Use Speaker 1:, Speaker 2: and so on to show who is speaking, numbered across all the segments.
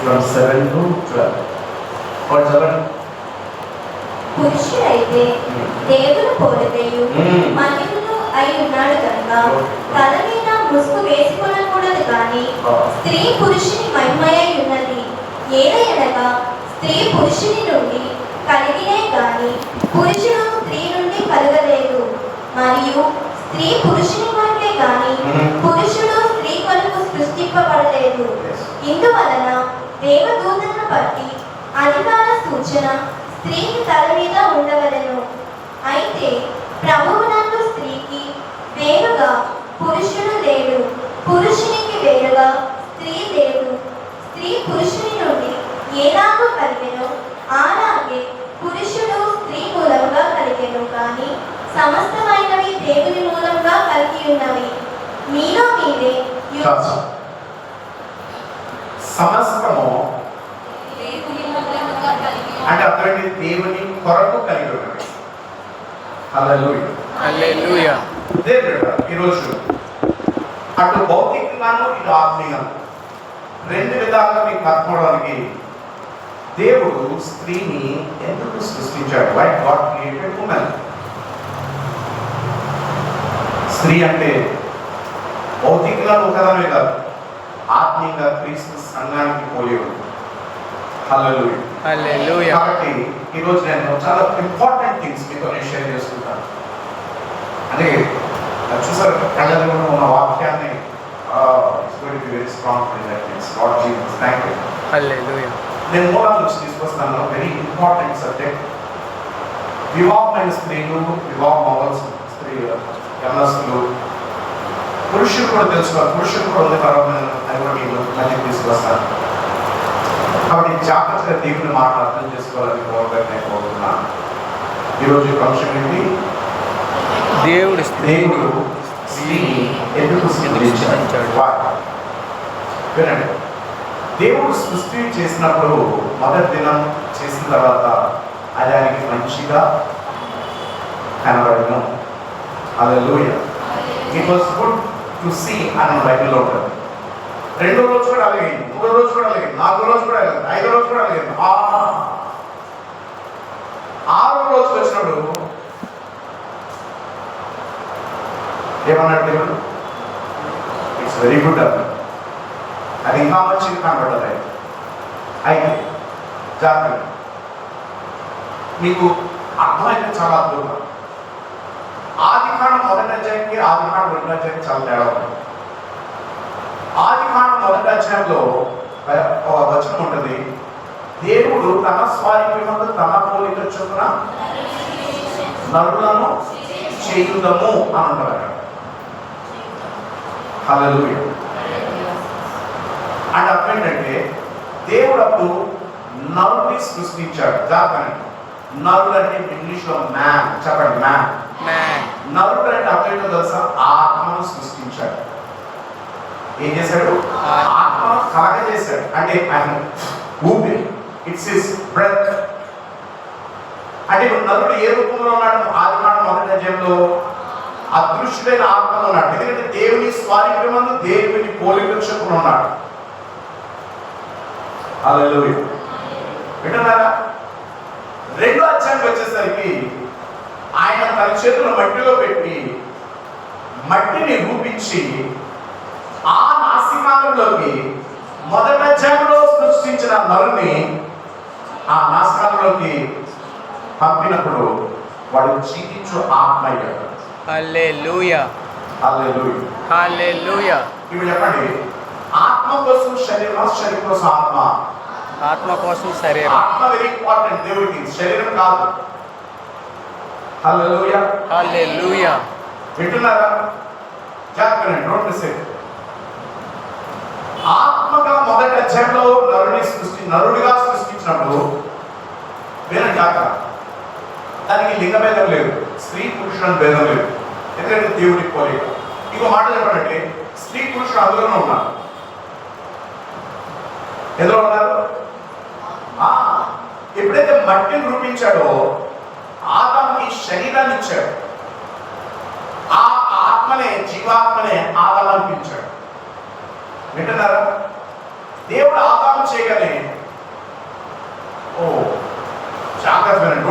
Speaker 1: from 7 to 12. What is that?
Speaker 2: పురుషుడైతే దేవుని పోలికయు మహిమను అయి ఉన్నాడు కనుక తల మీద ముసుగు వేసుకొనకూడదు కానీ స్త్రీ పురుషుని మహిమయై ఉన్నది. ఏదైనగా స్త్రీ పురుషుని నుండి కలిగినే గాని పురుషుడు స్త్రీ నుండి కలగలేదు. మరియు స్త్రీ పురుషుని కొరకే గాని పురుషుడు స్త్రీ కొరకు సృష్టింపబడలేదు. ఇందువలన దేవదూతలను బట్టి అధికార సూచన స్త్రీకి తల మీద ఉండవలెను. అయితే ప్రభువునందు స్త్రీకి వేరుగా పురుషుడు లేడు, పురుషునికి వేరుగా స్త్రీ లేదు. స్త్రీ పురుషుని నుండి ఏలాగో కలిగెనో అలాగే పురుషుడు స్త్రీ మూలంగా కలిగెను. కానీ సమస్తమైనవి దేవుని మూలంగా కలిగి ఉన్నవి. మీలో మీరే
Speaker 1: సమస్తము అంటే అర్థమైంది దేవుని కొరకు కలిగి ఉన్నవి. హల్లెలూయా
Speaker 3: హల్లెలూయా.
Speaker 1: దేవుడు ఈరోజు అటు భౌతికంగాను ఇటు ఆత్మీయంగా రెండు విధాలుగా మీకు అర్థమవడానికి దేవుడు స్త్రీని ఎందుకు సృష్టించాడు? Why God created women. స్త్రీ అంటే భౌతికంగా ఒకదానే కాదు, ఆత్మీయంగా క్రీస్తు సంఘానికి పోయేవాడు. హల్లెలూయా
Speaker 3: హల్లెలూయా.
Speaker 1: కాబట్టి ఈరోజు నేను చాలా ఇంపార్టెంట్ థింగ్స్ మీతో నేను షేర్ చేసుకుంటాను. అంటే చూసారు కళ్ళలో ఉన్న వాక్యాన్ని very strong Lord Jesus thank you.
Speaker 3: Hallelujah.
Speaker 1: నేను మూలాల నుంచి తీసుకొస్తాను. Very important subject. వివాహమైన స్త్రీలు, వివాహం అవ్వాల్సిన స్త్రీలు, యవనస్తులు, పురుషులు కూడా తెలుసుకోవాలి. పురుషులు కూడా ఉంది పరమైన అని కూడా మీకు మధ్యకి తీసుకొస్తాను. కాబట్టి జాగ్రత్తగా దేవుని మాట అర్థం చేసుకోవాలని నేను కోరుతున్నాను. ఈరోజు అంశం ఏంటి?
Speaker 3: దేవుడు
Speaker 1: స్త్రీని ఎందుకు సృష్టించాడు? వినండి, దేవుడు సృష్టి చేసినప్పుడు మొదటి దినం చేసిన తర్వాత అది ఆయనకి మంచిగా కనబడను. Hallelujah. It was good to see అని బైబిల్లో ఉంటుంది. రెండో రోజు కూడా అలాగే, మూడో రోజు కూడా అలాగే, నాలుగో రోజు కూడా అలాగే, ఐదో రోజు కూడా అలాగే, ఆరో రోజు వచ్చినప్పుడు ఏమన్నాడు దేవుడు? ఇట్స్ వెరీ గుడ్ అన్న. అది ఇంకా మంచిగా కనబడదు. అయితే జాగ్రత్త, మీకు అర్థమైతే చాలా అద్భుతం. ఆదికాండం మొదటి అధ్యాయానికి ఆదికాండం రెండో అధ్యాయానికి చాలా తేడా ఉంది. ఆదికాండం మొదటి అధ్యాయంలో ఒక వచనం ఉంటుంది, దేవుడు తన స్వారూప్యమందు తన పోలిక చొప్పున నరులను చేయుదము అని అంటారు. హల్లెలూయా. అంటే అర్థం ఏంటంటే దేవుడు అప్పుడు నరుని సృష్టించాడు. జాగ్రత్త, నరుడు అంటే ఇంగ్లీష్లో మ్యాన్. చెప్పండి, మ్యాన్. నరుడు అంటే అర్థం ఏంటో తెలుసా? ఆత్మను సృష్టించాడు. ఏం చేశాడు? ఆత్మను కలగజేశాడు. అంటే ఆయన ఊపిరి, ఇట్స్ హిస్ బ్రెత్. అంటే ఇప్పుడు నరుడు ఏ రూపంలో ఉన్నాడు? ఆదికాండం మొదటి అధ్యాయంలో అదృశ్యుడైన ఆత్మలో ఉన్నాడు. ఎందుకంటే దేవుని స్వారూప్యమందు దేవుని పోలిక చొప్పున ఉన్నాడు. హల్లెలూయా. వింటున్నారా? రెండో అధ్యాయానికి వచ్చేసరికి ఆయన తన చేతులను మట్టిలో పెట్టి మట్టిని రూపించి ఆ నాసికాలంలోకి మొదటి అధ్యాయంలో సృష్టించిన నరుని ఆ నాసికాలంలోకి పంపినప్పుడు వాడు జీవించు ఆత్మ అయ్యాడు.
Speaker 3: హల్లెలూయా.
Speaker 1: హల్లెలూయా.
Speaker 3: హల్లెలూయా.
Speaker 1: ఇప్పుడు చెప్పండి, ఆత్మ కోసం శరీరం, శరీరం కోసం ఆత్మ.
Speaker 3: ఆత్మ కోసం శరీరం.
Speaker 1: ఆత్మ వెరీ ఇంపార్టెంట్ దేవుడికి, శరీరం కాదు. హల్లెలూయా.
Speaker 3: హల్లెలూయా.
Speaker 1: వింటున్నారా? జాగ్రత్త, డోంట్ మిస్ ఇట్. ఆత్మగా మొదటి అధ్యాయంలో నరుడిగా సృష్టించినప్పుడు వేరే జాగ్రత్త, దానికి లింగ భేదం లేదు, స్త్రీ పురుషుల భేదం లేదు. ఎందుకంటే దేవుడికి పోలేక. ఇంకో మాట చెప్పాలంటే స్త్రీ పురుషుడు అందులోనే ఉన్నారు. ఎందులో ఉన్నారు? ఎప్పుడైతే మట్టిని రూపించాడో ఆదాముకి శరీరాన్ని ఇచ్చాడు. ఆ ఆత్మనే, జీవాత్మనే ఆదాము అనిపించాడు. వింటున్నారా? దేవుడు ఆదాము చేయగానే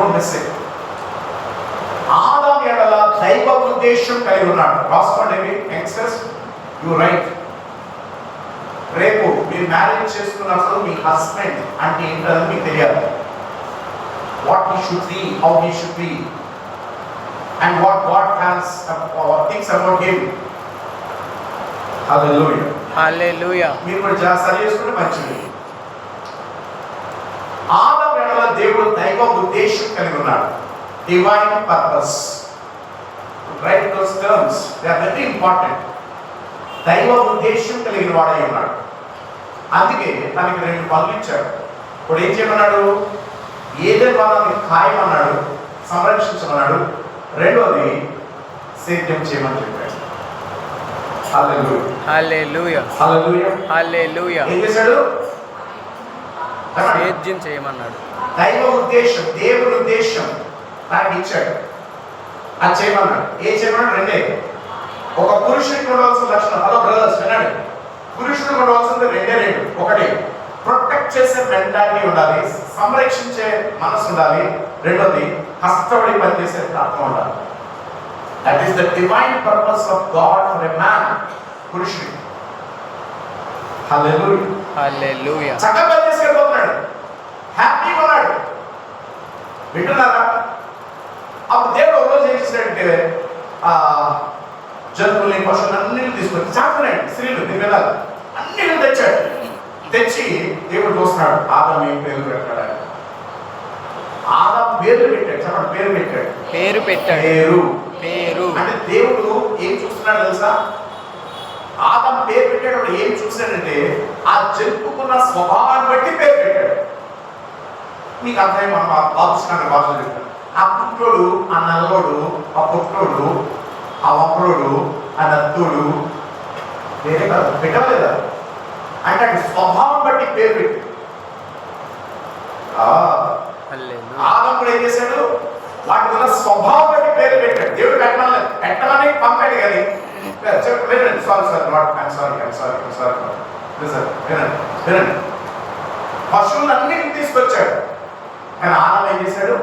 Speaker 1: డోంట్ మిస్ ఇట్. ఆదాము ఎడల దైవ ఉద్దేశం కలిగి ఉన్నాడు. రాసుకోండి యంగ్స్టర్స్, యు రైట్. రేపు మీరు మ్యారేజ్ చేసుకున్నప్పుడు మీ హస్బెండ్ అంటే ఏంటో మీకు తెలియాలి. What he should be, how he should be, and what God has thinks about him. Hallelujah,
Speaker 3: hallelujah.
Speaker 1: మీరు కూడా సరి చేసుకుంటే మంచిది. ఆదాము ఎడల దేవుడు దైవ ఉద్దేశం కలిగి ఉన్నాడు. Divine purpose. Right those terms, they are very important. దైవ ఉద్దేశం కలిగిన వాడై ఉన్నాడు. అందుకే తనకి 2 పనులు ఇచ్చాడు. ఇప్పుడు ఏం చేయమన్నాడు? ఏదే వాళ్ళని ఖాయమన్నాడు, సంరక్షించమన్నాడు. రెండోది సేద్యం చేయమని చెప్పాడు. హల్లెలూయా,
Speaker 3: హల్లెలూయా,
Speaker 1: హల్లెలూయా,
Speaker 3: హల్లెలూయా.
Speaker 1: ఏం చేశాడు?
Speaker 3: సేద్యం చేయమన్నాడు.
Speaker 1: దైవ ఉద్దేశం, దేవుని ఉద్దేశం నాకు ఇచ్చాడు. అది చేయమన్నాడు. ఏం చేయమన్నాడు? 2. ఒక పురుషుడికి ఉండవలసిన లక్షణం. హలో బ్రదర్స్ వినండి. పురుషుడికి ఉండవలసింది 2. 1 ప్రొటెక్ట్ చేసే మెంటాలిటీ ఉండాలి, సంరక్షించే మనసు ఉండాలి. రెండోది కష్టపడి పనిచేసే తత్వం ఉండాలి. That is the divine purpose of God for a man. పురుషుడు హల్లెలూయా,
Speaker 3: హల్లెలూయా.
Speaker 1: చక్కగా పనిచేసుకెళ్ళిపోతున్నాడు, హ్యాపీగా ఉన్నాడు. వింటున్నారా? అప్పుడు దేవుడు ఒక రోజు ఏం చేశాడంటే జంతువుల్ని, పశువులన్నింటినీ తీసుకొచ్చి చాకున్నాడు. స్త్రీలు దివ్యలాలు అన్నిటిని తెచ్చాడు. తెచ్చి దేవుడు చూస్తున్నాడు ఆదాము ఏం పేరు పెట్టాడు. ఆదాము పేరు పెట్టాడు. చెప్పండి, పేరు పెట్టాడు.
Speaker 3: పేరు పెట్టాడు.
Speaker 1: పేరు
Speaker 3: పేరు
Speaker 1: అంటే దేవుడు ఏం చూస్తున్నాడు తెలుసా? ఆదాము పేరు పెట్టాడు. ఏం చూశాడంటే ఆ జంతుకున్న స్వభావాన్ని బట్టి పేరు పెట్టాడు. మీకు అర్థం మన బాబుష్ణ భాషలు చెప్పాడు. ఆ పుట్రోడు, ఆ నల్లోడు, ఆ పుట్రోడు, ఆ వక్రోడు, ఆ నత్తుడు వేరే కాదు, పెట్టలేదా అంటే అటు స్వభావం బట్టి పేరు పెట్టి.
Speaker 3: హల్లెలూయా.
Speaker 1: ఆదాము ఏం చేశాడు? వాటి వల్ల స్వభావం బట్టి పేరు పెట్టాడు. దేవుడు పెట్టమని పంపాడు కానీ వినండి. సారీ నాట్ ఐఎమ్ సారీ వినండి. పశువులన్నిటిని తీసుకొచ్చాడు. కానీ ఆదాము ఏం చేశాడు?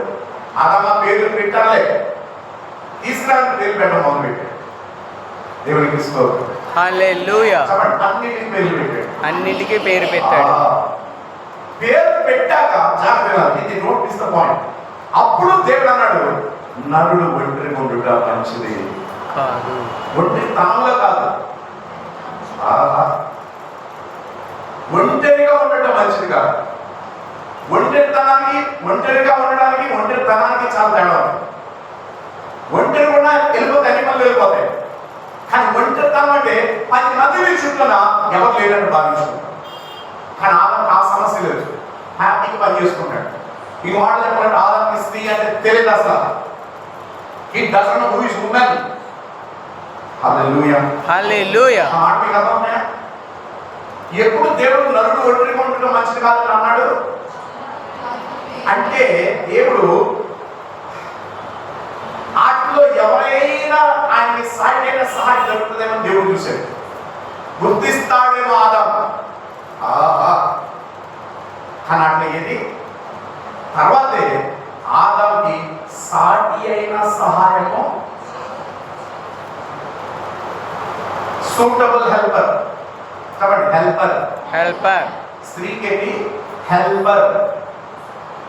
Speaker 1: ఆదాము పేరు పెట్టాలే, తీసుకురాని పేరు పెట్టడం మొదలు పెట్టాడు. దేవునికి స్తోత్రం.
Speaker 3: హల్లెలూయా.
Speaker 1: అన్నిటికి పేరు పెట్టాడు.
Speaker 3: అన్నిటికీ పేరు పెట్టాడు.
Speaker 1: పేరు పెట్టాక జాగ్రత్త, ఇది నోట్ మిస్ ద పాయింట్. అప్పుడు దేవుడు అన్నాడు, నరుడు ఒంటరిగా ఉండుట మంచిది
Speaker 3: కాదు.
Speaker 1: ఒంటరి తనంలో కాదు, ఒంటరిగా ఉండటం మంచిది కాదు. ఒంటరిగా ఉండడానికి ఒంటరితనానికి చాలా తేడా ఉంది. ఒంటరి కూడా వెళ్ళిపోతే అన్ని పనులు వెళ్ళిపోతాయి. కానీ ఒంటరితనం అంటే 10 మంది మీ చుట్టూన ఎవరు లేదని భావించుకుంటారు. కానీ ఆదాముకి ఆ సమస్య లేదు, హ్యాపీగా పని చేసుకుంటాడు. ఈ మాట చెప్పాలంటే ఆదాముకి స్త్రీ అంటే తెలియదు అసలు. ఈ dozen who is women. Hallelujah,
Speaker 3: hallelujah.
Speaker 1: ఆ మాట మీకు అర్థం ఉన్నాయా? ఎప్పుడు దేవుడు నరుడు ఒంటరిగా ఉండటం మంచిది కాదని అన్నాడు అంటే దేవుడు ఆటలో ఎవరైనా ఆయనకి సాయమైన సహాయం జరుగుతుందేమో దేవుడు చూశాడు, గుర్తిస్తాడేమో ఆదాము. కానీ అట్లా ఏది తర్వాతే ఆదాముకి సాటి అయిన సహాయము, సూటబుల్ హెల్పర్. కాబట్టి హెల్పర్ స్త్రీకి ఏంటి? హెల్పర్.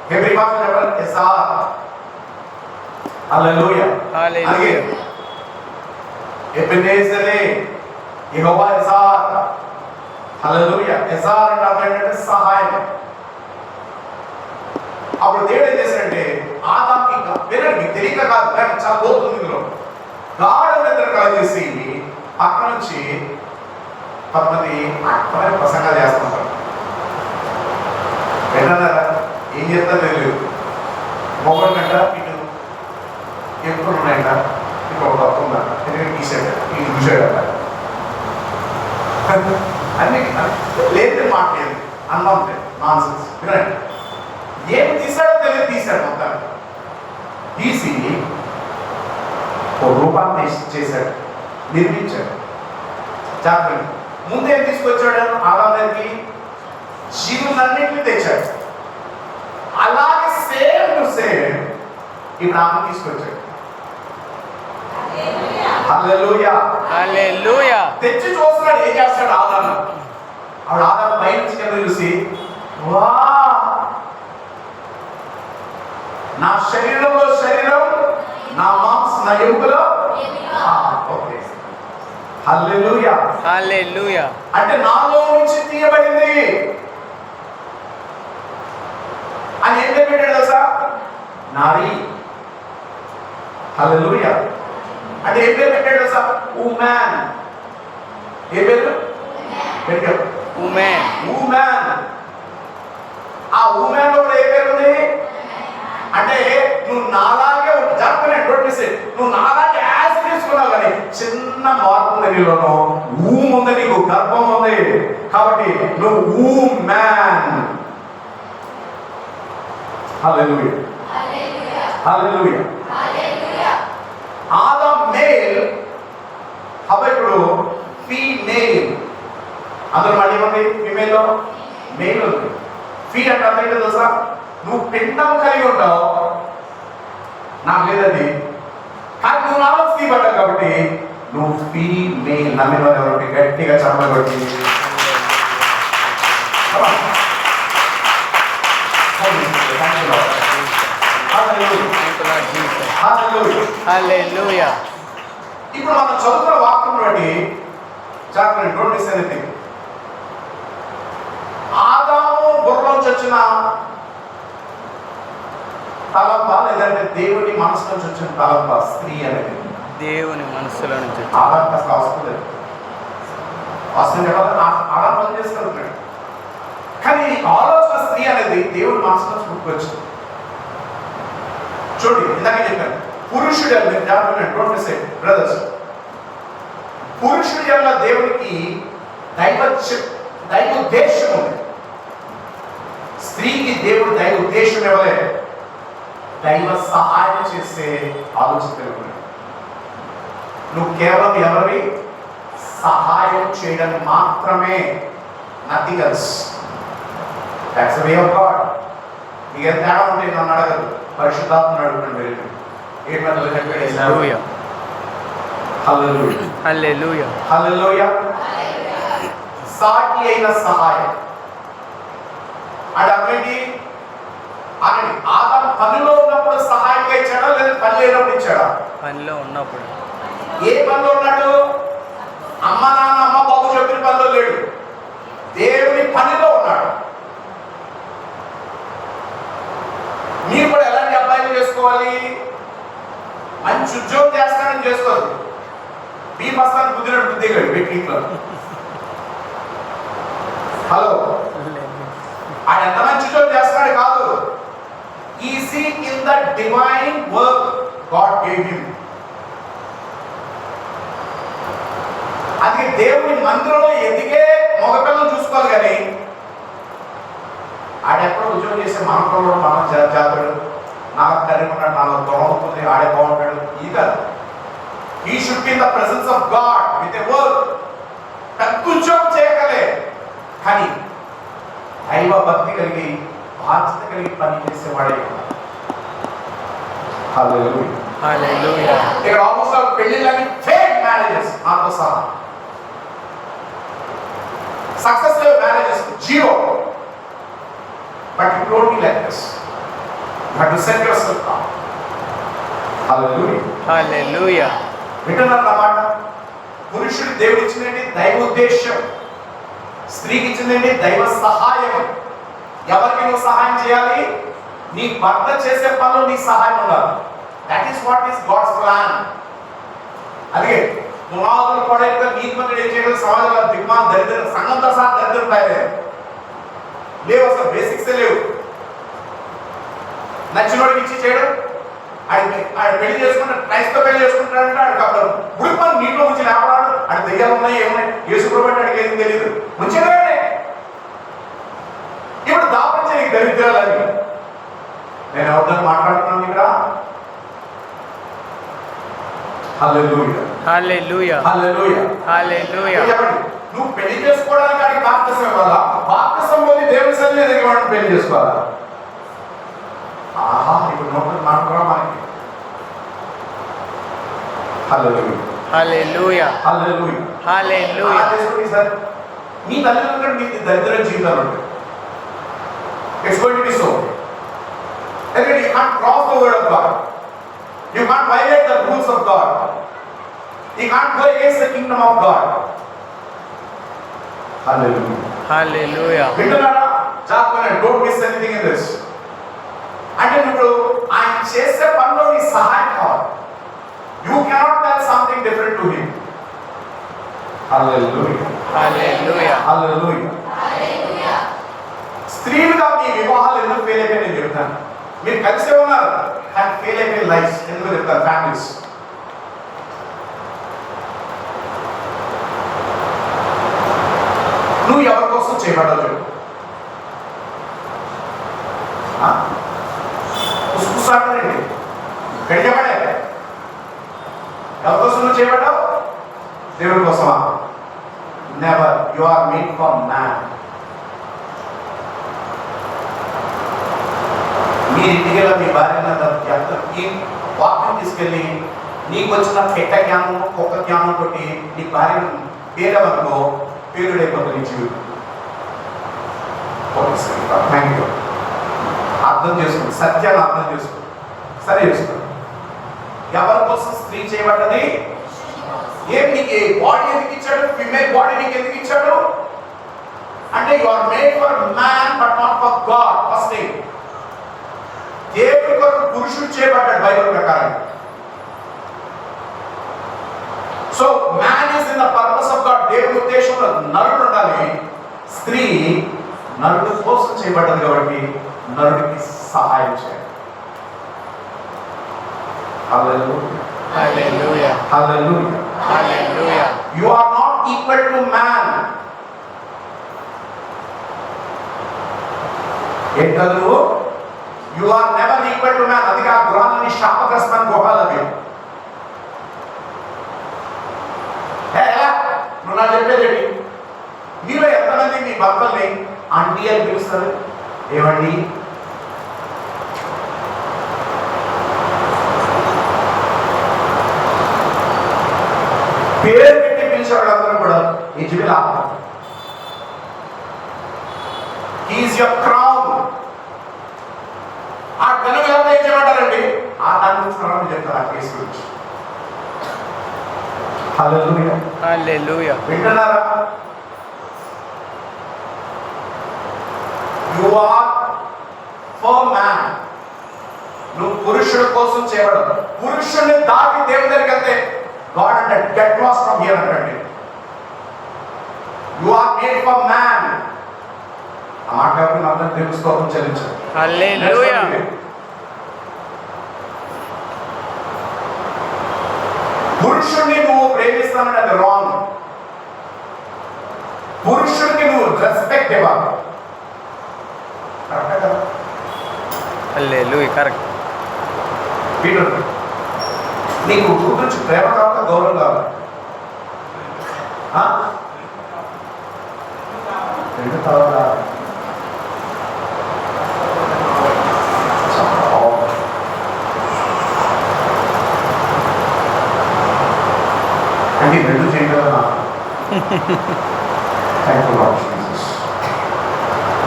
Speaker 1: హెబ్రీ భాషలో చెప్పాలి ఎసార్. హల్లెలూయా,
Speaker 3: హల్లెలూయా.
Speaker 1: ఎబెనేజరే, యెహోవా ఎసార్. హల్లెలూయా. ఎసార్ అంటే అర్థం ఏంటంటే సహాయం. అప్పుడు దేవుడు ఏం చేశాడంటే ఆదాముకి వినండి, మీకు తెలియక కాదు కానీ చాలా లోతుంది ఇందులో. గాఢ నిద్ర కలగజేసి పక్క నుంచి కొంతమంది అక్కడే ప్రసంగాలు చేస్తుంటారు. ఏంటన్నారా? ఏం చేస్తారో తెలియదు. మొబైల్ కంట ఇటు ఎప్పుడు ఉన్నాయంట, ఇటు ఒక తప్పు ఉందంట, ఎందుకంటే తీసాడు, ఇది చూసాడట, అన్ని లేదు మాట లేదు అన్నది నాన్ సెన్స్. వినండి, ఏం తీసాడో తెలియదు, తీశాడు మొత్తాన్ని. తీసి ఓ రూపాన్ని చేశాడు, నిర్మించాడు. జాగ్రత్త. ముందేం తీసుకొచ్చాడు? ఆదాముకి జీవులన్నింటినీ తెచ్చాడు. అలాగే సేమ్ టు సేమ్ ఇప్పుడు ఆమె తీసుకొచ్చాడు. హల్లెలూయా.
Speaker 3: హల్లెలూయా.
Speaker 1: తెచ్చి చూస్తున్నాడు ఏం చేస్తాడు ఆదాము. ఆవిడ ఆదాము పై నుంచి కింద చూసి, వా, నా శరీరంలో శరీరం, నా మాంసం, నా ఎముకలో. ఓకే, హల్లెలూయా.
Speaker 3: హల్లెలూయా.
Speaker 1: అంటే నాలో నుంచి తీయబడింది అని ఏం పెట్టాడు తెలుసా? నారీ. హల్లెలూయా. అంటే ఏం పేరు పెట్టాడు తెలుసా? ఉమెన్. ఏ పేరు పెట్టాడు?
Speaker 3: ఉమెన్.
Speaker 1: ఉమెన్. ఆ ఉమెన్ లో కూడా ఏ పేరు ఉంది అంటే నువ్వు నాలాగే జరపనే నువ్వు నాలాగే యాజ్ తీసుకున్నావు కానీ చిన్న మార్పు ఉంది నీలోను. ఊమ్ ఉంది, నీకు గర్భం ఉంది, కాబట్టి నువ్వు ఉమెన్. హల్లెలూయా. హల్లెలూయా. ఆదాం మేల్, హవ్వ ఇప్పుడు ఫీమేల్. అందులో మళ్ళీ ఏముంది? ఫీమేల్ లో మేల్ ఉంది. ఫీ అంటే అర్థం ఏంటో తెలుసా? నువ్వు పిండం కలిగి ఉంటావు, నాకు లేదండి, కానీ నువ్వు నాలో తీయబడ్డావు కాబట్టి నువ్వు ఫీమేల్. నమ్మిన వారు ఎవరికి గట్టిగా చమ్మగొట్టి
Speaker 3: హల్లెలూయా.
Speaker 1: ఇప్పుడు మనం చదువుతున్న వాక్యం బట్టి జాగ్రత్త, డోంట్ మిస్ ఎనీథింగ్. ఆదాము బుర్రలోంచి వచ్చిన తలంప, లేదంటే దేవుని మనసు నుంచి వచ్చిన తలంప స్త్రీ అనేది
Speaker 3: దేవుని మనసులో నుంచి
Speaker 1: ఆదాం కాస్త అవసరం లేదు. వస్తుంది ఆదాం పని చేసుకుంటున్నాడు, కానీ ఆలోచన స్త్రీ అనేది దేవుని మనసు నుంచి పుట్టుకొచ్చింది. చూడండి, ఇందాక చెప్పాను పురుషుడు బ్రదర్స్, పురుషుడి వల్ల దేవునికి దైవ ఉద్దేశం ఉంది. స్త్రీకి దేవుడు దైవ ఉద్దేశం ఇవ్వలే, దైవ సహాయం చేసే ఆలోచన తెలుగుతుంది. నువ్వు కేవలం ఎవరివి సహాయం చేయడానికి మాత్రమే, nothing else. That's the way of God. నీకు ఎంత తేడా ఉంటే నన్ను అడగదు, పరిశుద్ధాత్మను అడుగుతాను. మీరు
Speaker 3: హల్లెలూయా.
Speaker 1: హల్లెలూయా.
Speaker 3: హల్లెలూయా.
Speaker 1: హల్లెలూయా. సాటి అయిన సహాయం అంటే అదేంటి? అని ఆదాము పనిలో ఉన్నప్పుడు సహాయంగా ఇచ్చాడా, లేదా పని లేనప్పుడు ఇచ్చాడా?
Speaker 3: పనిలో ఉన్నప్పుడు.
Speaker 1: ఏ పనిలో ఉన్నాడు? అమ్మ నాన్న అమ్మ బాబు చెప్పిన పనిలో లేడు, దేవుని పనిలో ఉన్నాడు. మీరు కూడా ఎలాంటి అబ్బాయిలు చేసుకోవాలి? మంచి ఉద్యోగం చేస్తానని చేసుకోవాలి. మీ మస్తాన్ని బుద్ధినట్టు బుద్ధిగాడు పెట్టింట్లో. హలో, ఆయన ఎంత మంచి ఉద్యోగం చేస్తున్నాడు కాదు, easy in the divine work God gave him. అది దేవుని మందిరంలో ఎదిగే మగపిల్లలు చూసుకోవాలి, కానీ ఆడెక్కడో ఉద్యోగం చేసే మనకులో మనం జాతడు, నాకు కలిగి ఉన్నాడు, నాకు దొరవుతుంది, ఆడే బాగుంటాడు. ఇది కాదు. He should be in the presence of God with a work. పెద్ద ఉద్యోగం చేయగలే, కానీ దైవ భక్తి కలిగి బాధ్యత కలిగి పని చేసేవాడే. హల్లెలూయా.
Speaker 3: హల్లెలూయా.
Speaker 1: ఇక్కడ ఆల్మోస్ట్ పెళ్లిళ్ళని ఫేక్ మ్యారేజెస్ నాతో సహా, success marriages zero. But you don't be like this. You have to set yourself up. Hallelujah.
Speaker 3: హల్లెలూయా.
Speaker 1: వింటున్నారన్నమాట. పురుషుడు దేవుడు ఇచ్చినది దైవ ఉద్దేశం, స్త్రీకి ఇచ్చినది దైవ సహాయం. ఎవరికి నువ్వు సహాయం చేయాలి? నీ భర్త చేసే పనిలో నీ సహాయం ఉండాలి. That is what is God's plan. అలాగే పునాదులు పడేట్టుగా నీతి మంత్రులు ఏం చేయగలరు? సమాజంలో దిగ్మా దరిద్రం, సంఘంతో సహా దరిద్రం ఉంటాయి లేవు, అసలు బేసిక్స్ లేవు. నచ్చినోడికి ఇచ్చి చేయడం, ఆయన పెళ్లి చేసుకుంటే క్రైస్తవ పెళ్లి చేసుకుంటాడంటే ఆడికి అప్పుడు గుడిపని నీటిలో ముంచి లేపడాడు. ఆడ దెయ్యాలు ఉన్నాయి, ఏమున్నాయి, యేసుప్రభు ఆడికి ఏం తెలియదు, ముంచేవాడే. ఇప్పుడు దాపం చేయి దరిద్రాలు అని. నేను ఎవరితో మాట్లాడుతున్నాను ఇక్కడ? హల్లెలూయా.
Speaker 3: హల్లెలూయా.
Speaker 1: హల్లెలూయా.
Speaker 3: హల్లెలూయా.
Speaker 1: చెప్పండి, నువ్వు పెళ్లి చేసుకోవడానికి అడిగి బాప్తిసం ఇవ్వాలా? బాప్తిసం పోయి దేవుని సన్నిధికి వాడిని పెళ్లి చేసుకోవాలా? ఆహా, ఇప్పుడు నోట్ మాట్లాడరా మనకి. హల్లెలూయా,
Speaker 3: హల్లెలూయా,
Speaker 1: హల్లెలూయా.
Speaker 3: హల్లెలూయా.
Speaker 1: సార్, మీ తల్లిదండ్రులు మీకు దరిద్ర జీవితాలు ఉంటాయి. It's going to be so. ఎందుకంటే you can't cross the word of God, you can't violate the rules of God, you can't go against the kingdom of God. Hallelujah,
Speaker 3: hallelujah.
Speaker 1: వింటున్నారా? జాగ్రత్తగా, don't miss anything in this. అంటే ఇప్పుడు ఆయన చేసే పనిలో నీ సహాయం కావాలి. You cannot tell something different to him. Hallelujah,
Speaker 3: hallelujah.
Speaker 1: Hallelujah. స్త్రీలుగా మీ వివాహాలు ఎందుకు ఫెయిల్ అయిపోయి నేను చెప్తాను. మీరు కలిసే ఉన్నారు కానీ ఫెయిల్ అయిపోయిన లైఫ్ ఎందుకు చెప్తాను. ఫ్యామిలీస్ నువ్వు ఎవరి కోసం చేయబడ్డావు చెప్పు. పుష్పుసాటండి గడియబడే ఎవరి కోసం నువ్వు చేయబడ్డావు? దేవుడి కోసమా? Never. You are made for man. మీరు ఇంటికి వెళ్ళి మీ భార్య వాక్యం తీసుకెళ్ళి నీకు వచ్చిన కెట్ట జ్ఞానం ఒక్క జ్ఞానం తోటి నీ భార్యను పేరవనుకో పేరుడైపోతుంది నీ జీవితం. Thank you. అర్థం చేసుకోండి, సత్యాన్ని అర్థం చేసుకోండి, సరే చేసుకోండి. ఎవరి కోసం స్త్రీ చేయబడ్డది? ఏం నీకు బాడీ ఎందుకు ఇచ్చాడు? ఫిమేల్ బాడీ నీకు ఎందుకు ఇచ్చాడు అంటే you are made for man but not for God. First thing, దేవుడి కొరకు పురుషుడు చేయబడ్డాడు బైబిల్ ప్రకారం. So man is in the purpose of God. దేవుడి ఉద్దేశంలో నరుడు ఉండాలి. స్త్రీ నరుడు కోసం చేయబడ్డది కాబట్టి నరుడికి సహాయం చేయాలి. హల్లెలూయా,
Speaker 3: hallelujah,
Speaker 1: hallelujah,
Speaker 3: hallelujah.
Speaker 1: You are not equal to man. ఏంటదు? You are never equal to man. అందుకే ఆ గృహాలని శాపగ్రస్తాన్ని గృహాలు అవి. ఎలా నువ్వు నా చెప్పేది? మీలో ఎంతమంది మీ భర్తల్ని ఆంటీ అని పిలుస్తారు? ఏమండి? పేరు పెట్టి పిలిచేవాళ్ళందరూ కూడా యజమాని ఆత్మ. He is your crown. ఆ ఘనం ఎంత ఏం చేయమంటారండి? ఆ దాని గురించి చెప్తారు ఆ కేసు గురించి. Hallelujah,
Speaker 3: hallelujah.
Speaker 1: వింటున్నారా? You are for man. నువ్వు పురుషుడి కోసం చేయబడవు. పురుషుడిని దాటి దేవుని దగ్గరికి వెళ్తే గాడ్ అంటే గెట్ లాస్ట్ ఫ్రమ్ హియర్ అంటే. You are made for man. ఆ మాట ఎవరిని అందరూ దేవుని స్తోత్రం చెల్లించారు.
Speaker 3: హల్లెలూయా.
Speaker 1: పురుషుడిని నువ్వు ప్రేమిస్తానంటే అది రాంగ్. పురుషుడికి నువ్వు రెస్పెక్ట్ ఇవ్వాలి. కరెక్ట్ కదా?
Speaker 3: హల్లెలూయా. కరెక్ట్.
Speaker 1: పీటర్, నీకు గురించి ప్రేమ కావాలా గౌరవం కావాలా? రెండు కావాలా? అంటే రెండు చేయగలనా?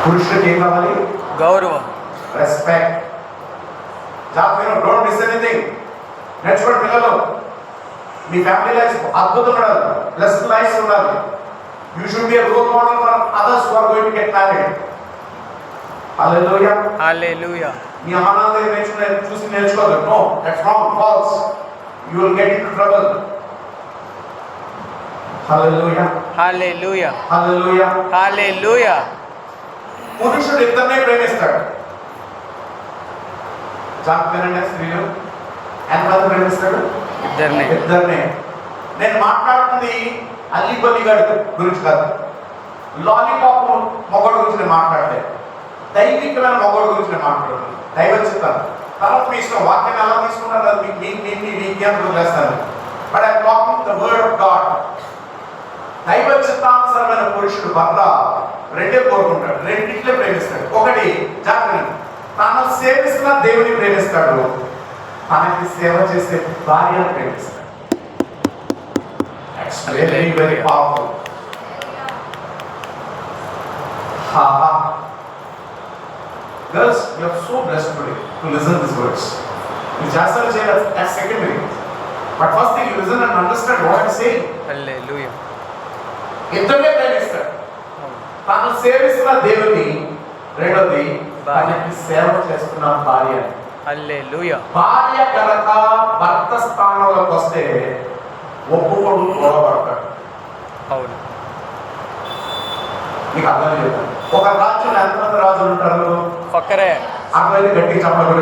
Speaker 1: పురుషుడికి ఏం కావాలి?
Speaker 3: గౌరవం,
Speaker 1: రెస్పెక్ట్. జాగ్రత్త, డోంట్ మిస్ ఎనీథింగ్. నేర్చుకోండి పిల్లలు. మీ ఫ్యామిలీ లైఫ్ అద్భుతం ఉండాలి, బ్లెస్డ్ లైఫ్ ఉండాలి. You should be a role model for others who are going to get married. Hallelujah,
Speaker 3: hallelujah.
Speaker 1: మీ అమ్మ నాన్న దగ్గర చూసి నేర్చుకోవద్దు. No, that's wrong, false. You will get into trouble. Hallelujah,
Speaker 3: hallelujah,
Speaker 1: hallelujah.
Speaker 3: Hallelujah.
Speaker 1: పురుషుడు ఇద్దరినే ప్రేమిస్తాడు. జాగ్రత్త, స్త్రీలు ఎంతమంది ప్రేమిస్తాడు?
Speaker 3: ఇద్దరిని.
Speaker 1: ఇద్దరినే. నేను మాట్లాడుతుంది అల్లిబల్లిగాడి గురించి కాదు. లాలీపాప్ మొగడు గురించి నేను మాట్లాడలేదు. దైవికమైన మొగడు గురించి నేను మాట్లాడుతున్నాను. దైవ చిత్తాను తర్వాత మీ ఇష్టం. వాక్యాన్ని ఎలా తీసుకుంటారు అది మీ విజ్ఞానం వదిలేస్తాను. But I talking the word of God. దైవ చిత్తానుసరమైన పురుషుడు భర్త రెండే కోరుకుంటాడు, రెండిట్లే ప్రేమిస్తాడు. ఒకటి జాగ్రత్త, తన సేవిస్తున్న దేవుని ప్రేమిస్తాడు, తనకి సేవ చేసే భార్యను ప్రేమిస్తాడు. Very very powerful. Girls, you are so blessed today to listen to these words. You just say that's secondary. But first thing, you listen and understand what I'm saying.
Speaker 3: హల్లెలూయా.
Speaker 1: ఇద్దరే ప్రేమిస్తాడు.
Speaker 3: అవును.
Speaker 1: తాను సేవిస్తున్న దేవుని, రెండోది
Speaker 3: భార్య.
Speaker 1: తనకి సేవ చేస్తున్న భార్య.
Speaker 3: హల్లెలూయా.
Speaker 1: భార్య కనుక భర్త స్థానంలోకి వస్తే ఒప్పుకోడు, గొడవపడతాడు.
Speaker 3: అవును.
Speaker 1: మీకు అర్థం లేదు. ఒక రాజ్యంలో ఎంతమంది రాజులు ఉంటారు?
Speaker 3: ఒక్కరే.
Speaker 1: అట్లయితే గట్టి చెప్పడం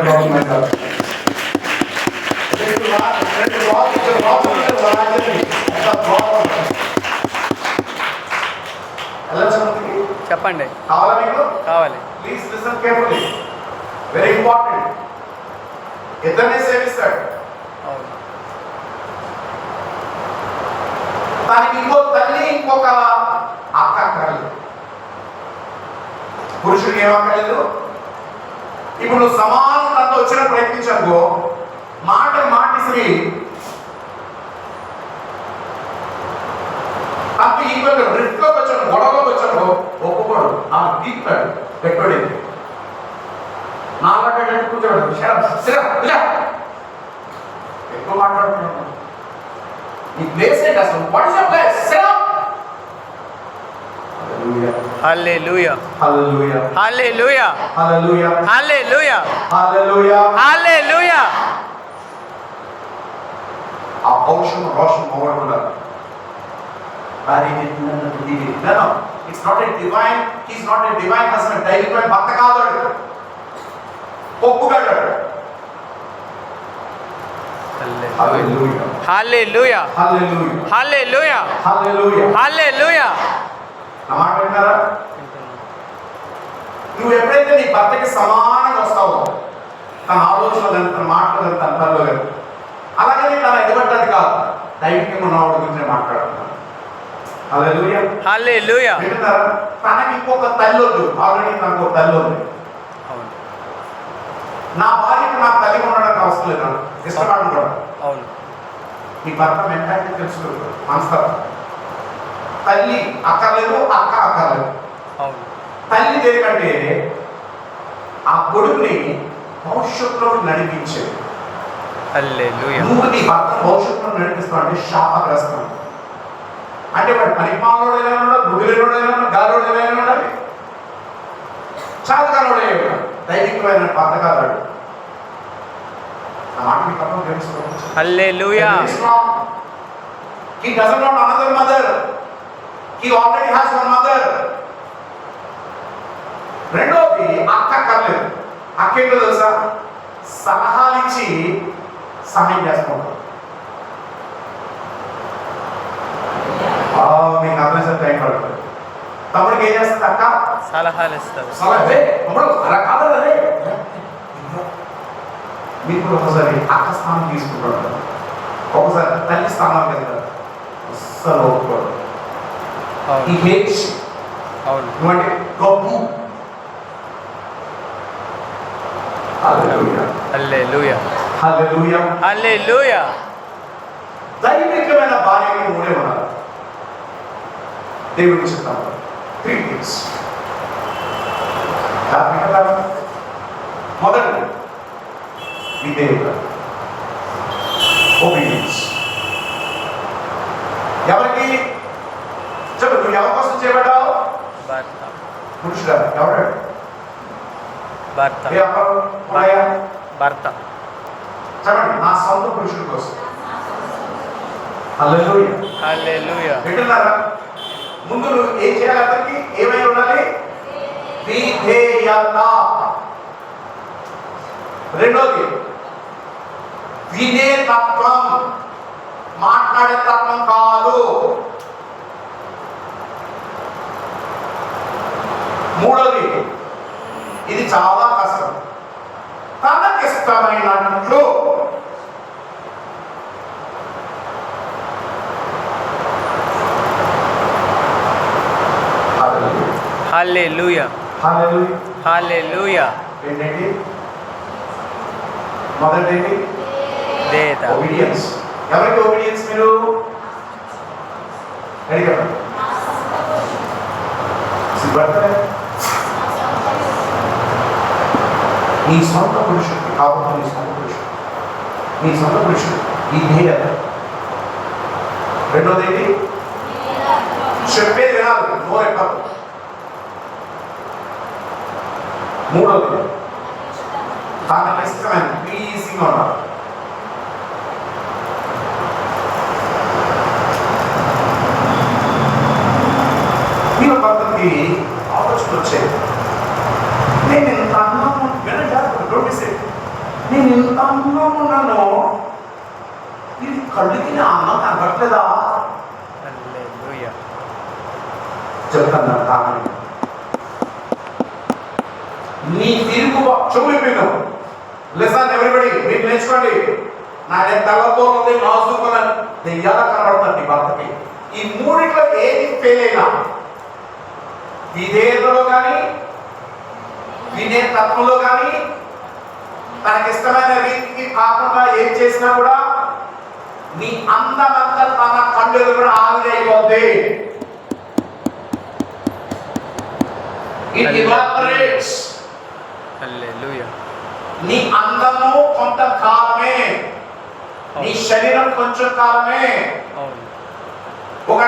Speaker 3: చెప్పండి.
Speaker 1: కావాలా మీకు?
Speaker 3: కావాలి.
Speaker 1: Please listen carefully. Very important. ఇద్దరిని సేవిస్తాడు.
Speaker 3: అవును.
Speaker 1: దానికి ఇంకో తల్లి, ఇంకొక అక్క అక్కర్లేదు. పురుషుడికి ఏమక్కర్లేదు. ఇప్పుడు నువ్వు సమానంతో వచ్చిన ప్రయత్నించనుకో, మాట మాటిసి అంత ఈక్వల్ రిఫ్ట్లోకి వచ్చాను, గొడవలోకి వచ్చాను, ఒప్పుకోడు. ఆ తీస్తాడు, పెట్టాడు. నాలుగు కూర్చోడు, ఎక్కువ మాట్లాడుతున్నాను. ఈ ప్లేస్ ఏంటి అసలు? What is your place?
Speaker 3: Hallelujah.
Speaker 1: Hallelujah.
Speaker 3: Hallelujah.
Speaker 1: Hallelujah.
Speaker 3: Hallelujah.
Speaker 1: Hallelujah.
Speaker 3: Hallelujah.
Speaker 1: ఆ పౌరుషం రోషం పోగొట్టుకున్నారు. It's not a divine, he's not a divine husband. Direct భర్త కాదు, ఒప్పుగాడు. హల్లెలూయా.
Speaker 3: హల్లెలూయా.
Speaker 1: హల్లెలూయా.
Speaker 3: హల్లెలూయా.
Speaker 1: హల్లెలూయా.
Speaker 3: హల్లెలూయా.
Speaker 1: నా మాట విన్నారా? నువ్వు ఎప్పుడైతే నీ భర్తకి సమానంగా వస్తావో, తన ఆలోచనలు కానీ, తన మాటలు కానీ, తన పనులు కానీ, అలాగని తన ఎదుగుంటది కాదు, దైవికంగా ఉన్నవాడి గురించి మాట్లాడుతున్నాను. హల్లెలూయా.
Speaker 3: హల్లెలూయా.
Speaker 1: వింటున్నారా? తనకి ఇంకొక తల్లి వద్దు, ఆల్రెడీ తనకు ఒక తల్లి ఉంది.
Speaker 3: అవును.
Speaker 1: నా భార్యకు నా తల్లి ఉండడానికి అవసరం లేదు, ఇష్టపడను కూడా.
Speaker 3: అవును.
Speaker 1: నీ భర్త మెంటాలిటీ తెలుసుకో, మనస్తత్వం. తల్లి అక్కర్లేదు, అక్క అక్కర్లేదు.
Speaker 3: అవును.
Speaker 1: తల్లి దేనికంటే ఆ కొడుకుని భవిష్యత్తులో నడిపించేది.
Speaker 3: హల్లెలూయా.
Speaker 1: నువ్వు నీ భర్త భవిష్యత్తులో నడిపిస్తావు అంటే శాపగ్రస్తం. అంటే వాడు పరిపాలనోడు ఎలా ఉన్నాడు, బుద్ధిలేనోడు ఎలా ఉన్నాడు, గాలోడు ఎలా ఉండాలి, చాతకాలోడే దైవికమైన పథకాలు. ఆ మాట మీకు అర్థం తెలుసుకోవచ్చు.
Speaker 3: హల్లెలూయా.
Speaker 1: He doesn't want another mother. He already has one mother. రెండోది అక్క కర్లేదు. అక్క ఏంటో తెలుసా? సలహాలు ఇచ్చి సహాయం చేసుకుంటాం. మీకు అర్థం చేసే టైం పడుతుంది. తమ్ముడికి ఏం చేస్తుంది అక్క?
Speaker 3: సలహాలు ఇస్తారు.
Speaker 1: సలహా తమ్ముడు అలా కాదరే. మీకు ఒకసారి అక్క స్థానం తీసుకుంటాడు, ఒకసారి తల్లి స్థానానికి వెళ్తారు. అస్సలు ఒప్పుకోడు.
Speaker 3: అవును.
Speaker 1: ఈ హేట్స్
Speaker 3: అవును.
Speaker 1: నువ్వంటే గొప్ప. హల్లెలూయా.
Speaker 3: హల్లెలూయా.
Speaker 1: హల్లెలూయా.
Speaker 3: హల్లెలూయా.
Speaker 1: దైవికమైన భార్యకి మూడే ఉన్నారు. దేవుడికి చెప్తాను 3 things. మొదటి విధేయత, ఒబీడియన్స్. ఎవరికి చెప్పు, నువ్వు ఎవరి కోసం చేయబడ్డావు?
Speaker 3: భర్త.
Speaker 1: పురుషుడా? ఎవరు?
Speaker 3: భర్త.
Speaker 1: ఏ అక్కలు ఉన్నాయా?
Speaker 3: భర్త.
Speaker 1: చెప్పండి, నా సొంత పురుషుడి కోసం. హల్లెలూయా.
Speaker 3: హల్లెలూయా.
Speaker 1: వింటున్నారా? ముందు నువ్వు ఏం చేయాలి? అతనికి ఏమై ఉండాలి? విధేయత. రెండోది వినే తత్వం, మాట్లాడే తత్వం కాదు. మూడోది, ఇది చాలా కష్టం, తనకిష్టమైనట్లు.
Speaker 3: హల్లెలూయా.
Speaker 1: హల్లెలూయా.
Speaker 3: హల్లెలూయా.
Speaker 1: ఏంటండి? మొదటిది
Speaker 3: దేత
Speaker 1: ఒబీడియన్స్. ఎవరికి ఒబీడియన్స్ మీరు అడిగారు? సిగ్గుపడతారా? నీ సొంత పురుషుడికి కాబట్టి నీ సొంత పురుషుడు ఈ ధ్యేయత. రెండోది ఏంటి? చెప్పేది వినాలి, నోరెక్కదు. మూడోది తనకి ఇష్టమైన ప్లీజింగ్ ఉన్నారు. మీరు భర్తకి ఆలోచన వచ్చేది, నేను ఇంత అన్నం వినండి, నేను ఇంత అన్నం ఉన్నాను, ఇది కళ్ళుకి నా అన్నం కనపట్లేదా
Speaker 3: హల్లెలూయా.
Speaker 1: చెప్తాను కారణం. నీ తిరుగు చూపిను. లిసన్ ఎవ్రీబడి, మీరు నేర్చుకోండి. నా నేను తలతో ఉంది, నాసుకున్నాను, దెయ్యాల కనబడతాను నీ భర్తకి. ఈ మూడిట్లో ఏది ఫెయిల్ అయినా, విధేయతలో కానీ వినే తత్వంలో కానీ తనకిష్టమైన రీతికి కాకుండా ఏం చేసినా కూడా నీ అందమంతా తన కళ్ళు ఎదురు ఆవిరైపోద్ది. It evaporates.
Speaker 3: హల్లెలూయా.
Speaker 1: నీ అందము కొంత కాలమే, నీ శరీరం కొంచెం కాలమే.
Speaker 3: అవును.
Speaker 1: ఒక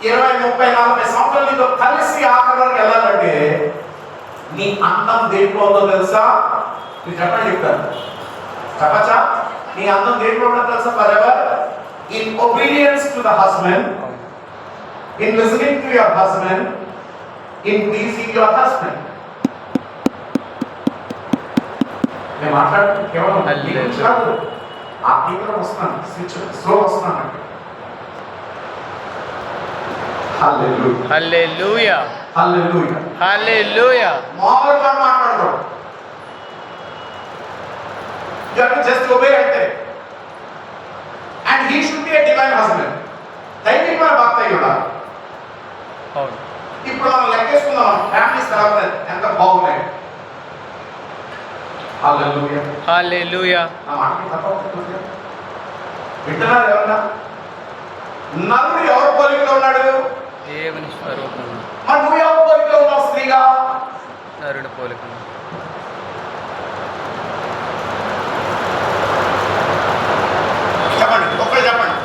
Speaker 1: 20, 30, 40 సంవత్సరాలు నీతో కలిసి ఆఖరి వరకు వెళ్ళాలంటే నీ అందం దేంట్లో ఉందో తెలుసా? మీరు చెప్పండి, చెప్తాను. చెప్పచ్చా? నీ అందం దేంట్లో ఉందో తెలుసా? For ever in obedience to the husband, in listening to your husband, in pleasing your husband. నేను మాట్లాడుతూ కేవలం ఆత్మీయంగా వస్తున్నాను, స్విచ్ స్లో వస్తున్నాను. హల్లెలూయా,
Speaker 3: హల్లెలూయా,
Speaker 1: హల్లెలూయా,
Speaker 3: హల్లెలూయా.
Speaker 1: మామూలుగా మాట్లాడతాడు. You have to just obey అంటే. And he should be a divine husband. దైవికమైన భర్త అయి ఉండాలి.
Speaker 3: అవును.
Speaker 1: ఇప్పుడు మనం లెక్కేసుకుందాం, ఫ్యామిలీస్ ఎంత బాగున్నాయి. హల్లెలూయా,
Speaker 3: హల్లెలూయా.
Speaker 1: నా మాటకి తప్ప వింటున్నారు ఎవరన్నా? నరుడు ఎవరి పోలికలో ఉన్నాడు?
Speaker 3: దేవుని స్వరూపం,
Speaker 1: మరి నువ్వు ఎవరి పోలికలో ఉన్నావు స్త్రీగా?
Speaker 3: నరుని పోలిక.
Speaker 1: చెప్పండి, ఒక్కరే చెప్పండి.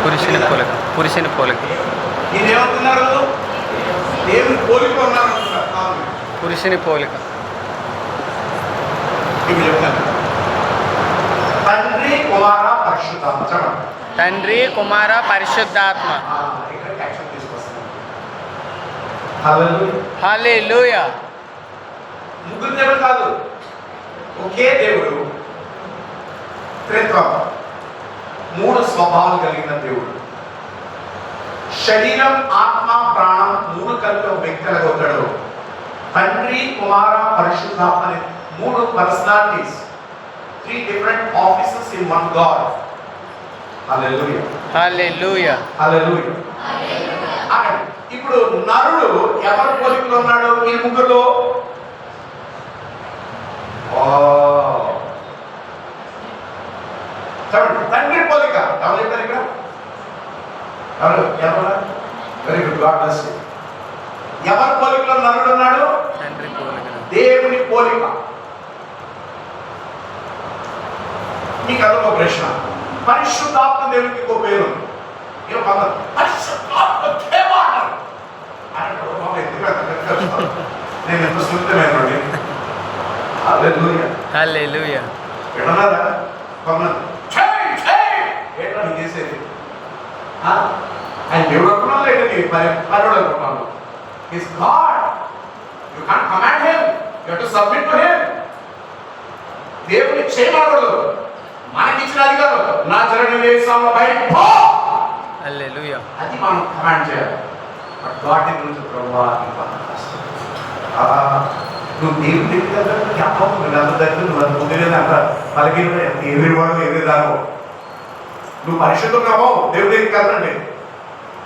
Speaker 3: పురుషుని పోలిక, పురుషుని పోలిక,
Speaker 1: నేనేమంటున్నారు? దేవుని పోలికలో ఉన్నారు అంటున్నారు.
Speaker 3: పురుషుని పోలిక.
Speaker 1: ఇప్పుడు చెప్తాను. తండ్రి కుమార పరిశుద్ధాత్మ. చెప్పండి.
Speaker 3: తండ్రి కుమార పరిశుద్ధాత్మ.
Speaker 1: ఇక్కడ యాక్షన్ తీసుకొస్తాను. హల్లెలూయా,
Speaker 3: హల్లెలూయా.
Speaker 1: ముగ్గురు దేవుడు కాదు, ఒకే దేవుడు, త్రిత్వం, మూడు స్వభావాలు కలిగిన దేవుడు. శరీరం, ఆత్మ, ప్రాణం మూడు కలిపి ఒక వ్యక్తి ఎలాగవుతాడు? తండ్రి కుమార పరిశుద్ధాత్మ అనే మూడు personalities, 3 different offices in one God. Hallelujah,
Speaker 3: hallelujah,
Speaker 1: hallelujah. అక్కడ ఇప్పుడు నరుడు ఎవరి పోలికలో ఉన్నాడు? ఈ ముగ్గురులో చెప్పండి. తండ్రి పోలిక ఎవరు చెప్పారు ఇక్కడ? ఎవరు? Very good, God bless you. ఎవరి పోలికలో నరుడు ఉన్నాడు?
Speaker 3: తండ్రి పోలిక.
Speaker 1: దేవుని పోలిక. మీకు అదొక ప్రశ్న. పరిశుద్ధాత్మ దేవునికి ఇంకో పేరు ఉంది. పరిశుద్ధాత్మ దేవాడు నేను ఎంత సున్నితమైనది. హల్లెలూయా,
Speaker 3: హల్లెలూయా.
Speaker 1: విన్నారా? ఏంటో నేను చేసేది ఆయన దేవుడు అనుకున్నాను, లేదండి పరుడు అనుకున్నాను. He's God. You can't command him. You have to submit to him. దేవుని చేయకూడదు. మనకిచ్చిన అధికారం నా జరగని వేసాము బయట పో.
Speaker 3: హల్లెలూయా.
Speaker 1: అది మనం కమాండ్ చేయాలి. బట్ గాడ్ గురించి ప్రభువా నువ్వు దేవుని దగ్గర జ్ఞాపకం అంత దగ్గర నువ్వు అది పొందిలేదు అంట పలికి ఎదురువాడు ఎదురుదాను. నువ్వు పరిశుద్ధం కావు దేవుడి దగ్గరికి వెళ్తండి.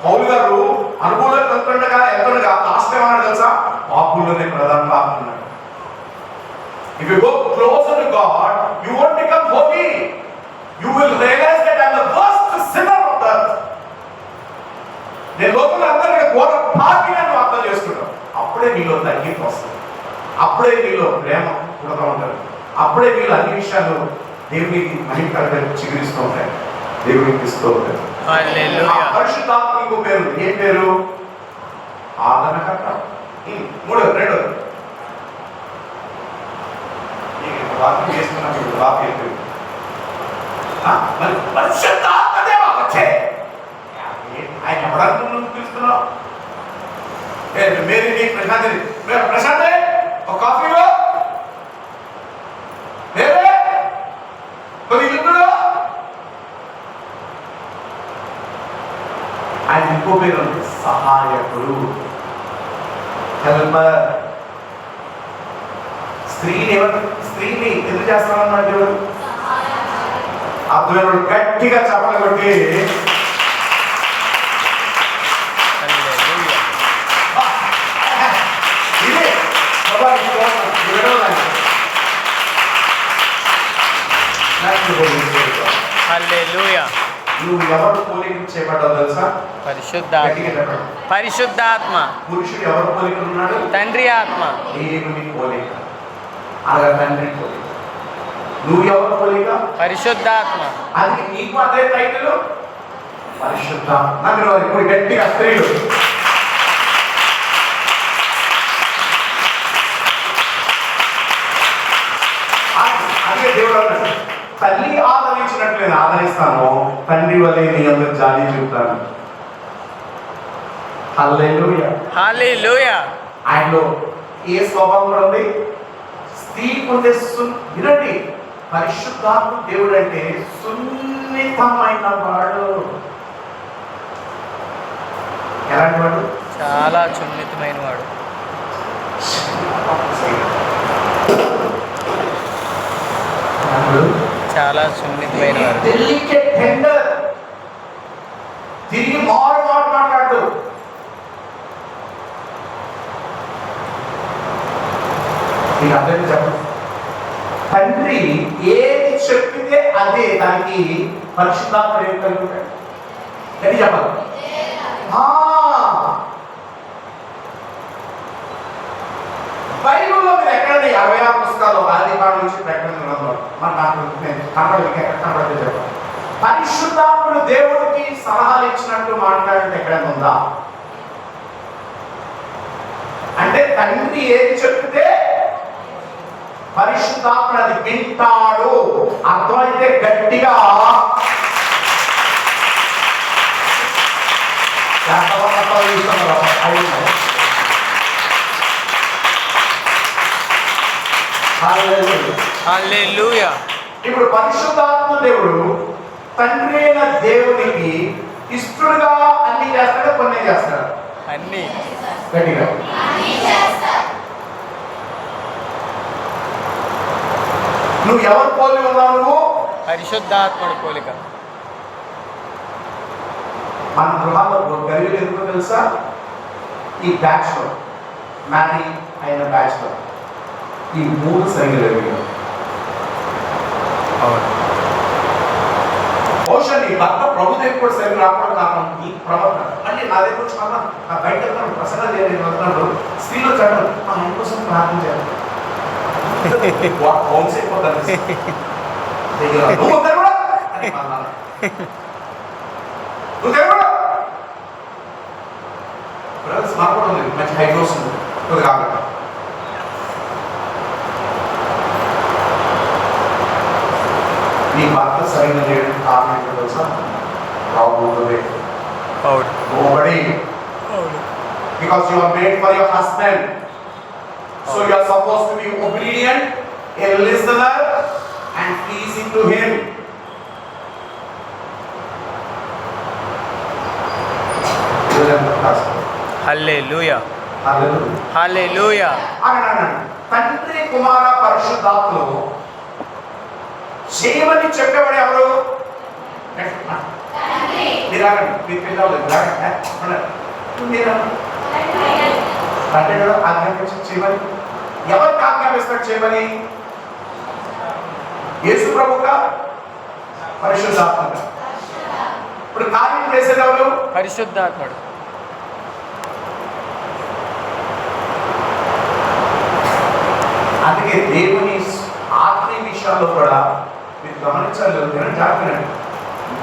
Speaker 1: పౌలు గారు అనుభవంలో వెళ్తుండగా లాస్ట్ టైం అన్నాడు తెలుసా, పాపుల్లోనే ప్రధాన పాపం అన్నాడు. If you go closer to God, you won't become holy. You will realize that I'm the worst sinner of the earth. నేను లోపల అందరికీ ఘోర పాపిని అర్థం చేసుకుంటాను. అప్పుడే నీలో తగ్గింపు వస్తుంది, అప్పుడే నీలో ప్రేమ పుడతా ఉంటారు, అప్పుడే నీళ్ళు అన్ని విషయాలు దేవునికి మహిమకరంగా చిగురిస్తూ ఉంటాయి, దేవునికి ఇస్తూ ఉంటాయి. పరిశుద్ధాత్మ ఇంకో పేరు, ఏం పేరు? ఆదరణకర్త. 3 వాక్యం చేస్తున్నప్పుడు వాక్యం మరి పరిశుద్ధాత్మదేవా వచ్చే ఆయన ఎవరన్నా ముందు పిలుస్తున్నావు? మేరీ ప్రశాంత్ ఒక కాఫీ వేరే కొద్ది ఇల్లు. ఆయన ఇంకో పేరు సహాయకుడు, హెల్పర్. స్త్రీని ఎందుకు చేస్తానన్నాడు దేవుడు? అర్థమైన గట్టిగా చప్పలు కొట్టి నువ్వు ఎవరు పోలిక చేయబడ్డావు తెలుసా?
Speaker 3: పరిశుద్ధాత్మ.
Speaker 1: పురుషుడు ఎవరు పోలిక ఉన్నాడు?
Speaker 3: తండ్రి ఆత్మ.
Speaker 1: దేవుని పోలిక, అనగా తండ్రి పోలిక. నువ్వు ఎవరు పోలిక?
Speaker 3: పరిశుద్ధాత్మ.
Speaker 1: అది నీకు అదే టైటిల్, పరిశుద్ధాత్మ. ఇప్పుడు గట్టిగా స్త్రీలు అదే దేవుడు అన్నాడు, తల్లి ఆదరించినట్లు నేను ఆదరిస్తాను, తండ్రి వలె నీ అందరూ జాలి చూపుతాను. హల్లెలూయా,
Speaker 3: హల్లెలూయా.
Speaker 1: ఆయనలో ఏ స్వభావం ఉంది? స్త్రీ పొందే వినండి, పరిశుద్ధాత్మ దేవుడు అంటే సున్నితమైన వాడు. ఎలాంటి వాడు?
Speaker 3: చాలా సున్నితమైన వాడు. చాలా సున్నితమైన వాడు.
Speaker 1: Delicate tender. తిరిగి మారు మాట్లాడు. నీకు అర్థం చెప్పండి, తండ్రి ఏది చెప్పితే అదే దానికి పరిశుద్ధాత్మ ఏం కలిగి ఉంటాడు? అని చెప్పాలి. బైబిల్లో మీరు ఎక్కడండి 66 పుస్తకాలు ఆది కాండం నుంచి ప్రకటన గ్రంథంలో మన నాకు కనపడితే చెప్పాలి. పరిశుద్ధాత్ముడు దేవుడికి సలహాలు ఇచ్చినట్టు మాట్లాడంటే ఎక్కడైనా ఉందా? అంటే తండ్రి ఏది చెప్తే పరిశుద్ధాత్ముడు అది వింటాడు. అర్థమైతే గట్టిగా
Speaker 3: హల్లెలూయా.
Speaker 1: ఇప్పుడు పరిశుద్ధాత్మ దేవుడు తండ్రి అయిన దేవునికి ఇష్టడుగా అన్ని చేస్తాడు, కొన్ని చేస్తాడు.
Speaker 3: అన్ని
Speaker 1: గట్టిగా నువ్వు ఎవరు పోలి ఉన్నావు? నువ్వు
Speaker 3: పరిశుద్ధాత్ముడి పోలిక.
Speaker 1: మన గృహాల్లో గరివులు ఎందుకో తెలుసా? ఈ బ్యాచ్ లో మ్యారీ అయిన బ్యాచ్ లో ఈ 3 సరిగ్గా జరిగాయి. బహుశా నీ భర్త ప్రభు దగ్గర కూడా సరిగ్గా రావడం కారణం ఈ ప్రవర్తన. అంటే నా దగ్గర వచ్చి నా బయట ప్రసన్న చేయలేదు వెళ్తున్నాడు, స్త్రీలో చట్టం మా ఆయన కోసం ప్రార్థన చేయాలి. మంచి హైడ్రోస్ ఉంది కాక నీ భర్త సరైన చేయడానికి కారణం ఏంటో తెలుసా? రాబోతుంది. Because you are made for your husband, so you are supposed to be obedient, a listener, and pleasing to him.
Speaker 3: Hallelujah,
Speaker 1: Hallelujah.
Speaker 3: హల్లెలూయా.
Speaker 1: తండ్రి కుమార పరిశుద్ధాత్మలు చేయమని చెప్పేవాడు ఎవరు? మీరు ఆగండి, మీరు పిల్లలు మీరు అంటే ఆజ్ఞాపించి చేయమని. ఎవరికి ఆజ్ఞాపిస్తాడు చేయమని? యేసు ప్రభుగా, పరిశుద్ధాత్మగా? ఇప్పుడు కార్యం చేసేది ఎవరు?
Speaker 3: పరిశుద్ధాత్ముడు.
Speaker 1: అందుకే దేవుని ఆత్మీయ విషయాల్లో కూడా మీరు గమనించాలి. నేను జాగ్రత్త,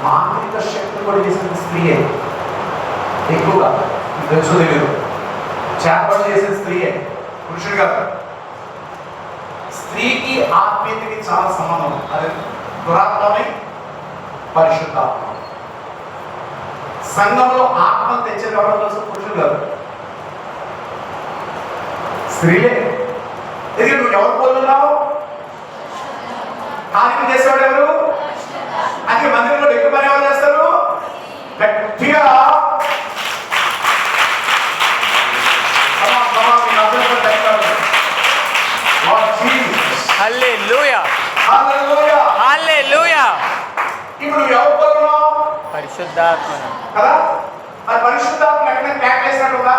Speaker 1: మానసిక శక్తి కూడా చేసిన స్త్రీయే ఎక్కువగా తెలుసు తెలియదు. చేపలు చేసిన స్త్రీయే, పురుషుడు కాదు. స్త్రీకి ఆత్మీయతకి చాలా సంబంధం. అది దురాత్మని పరిశుద్ధాత్మ. సంఘంలో ఆత్మ తెచ్చేది ఎవరో తెలుసు? పురుషుడు కాదు, స్త్రీలే. ఇది నువ్వు ఎవరు పోతున్నావు? కార్యం చేసేవాడు ఎవరు? అది మందిరంలో ఎక్కువ పని ఎవరు చేస్తారు? గట్టిగా
Speaker 3: హల్లెలూయా.
Speaker 1: హల్లెలూయా.
Speaker 3: హల్లెలూయా.
Speaker 1: ఇప్పుడు నువ్వు ఎవరు పోతున్నావు?
Speaker 3: పరిశుద్ధాత్మ
Speaker 1: కదా. మరి పరిశుద్ధాత్మ ఎక్కడ ట్యాక్ చేసినట్టుగా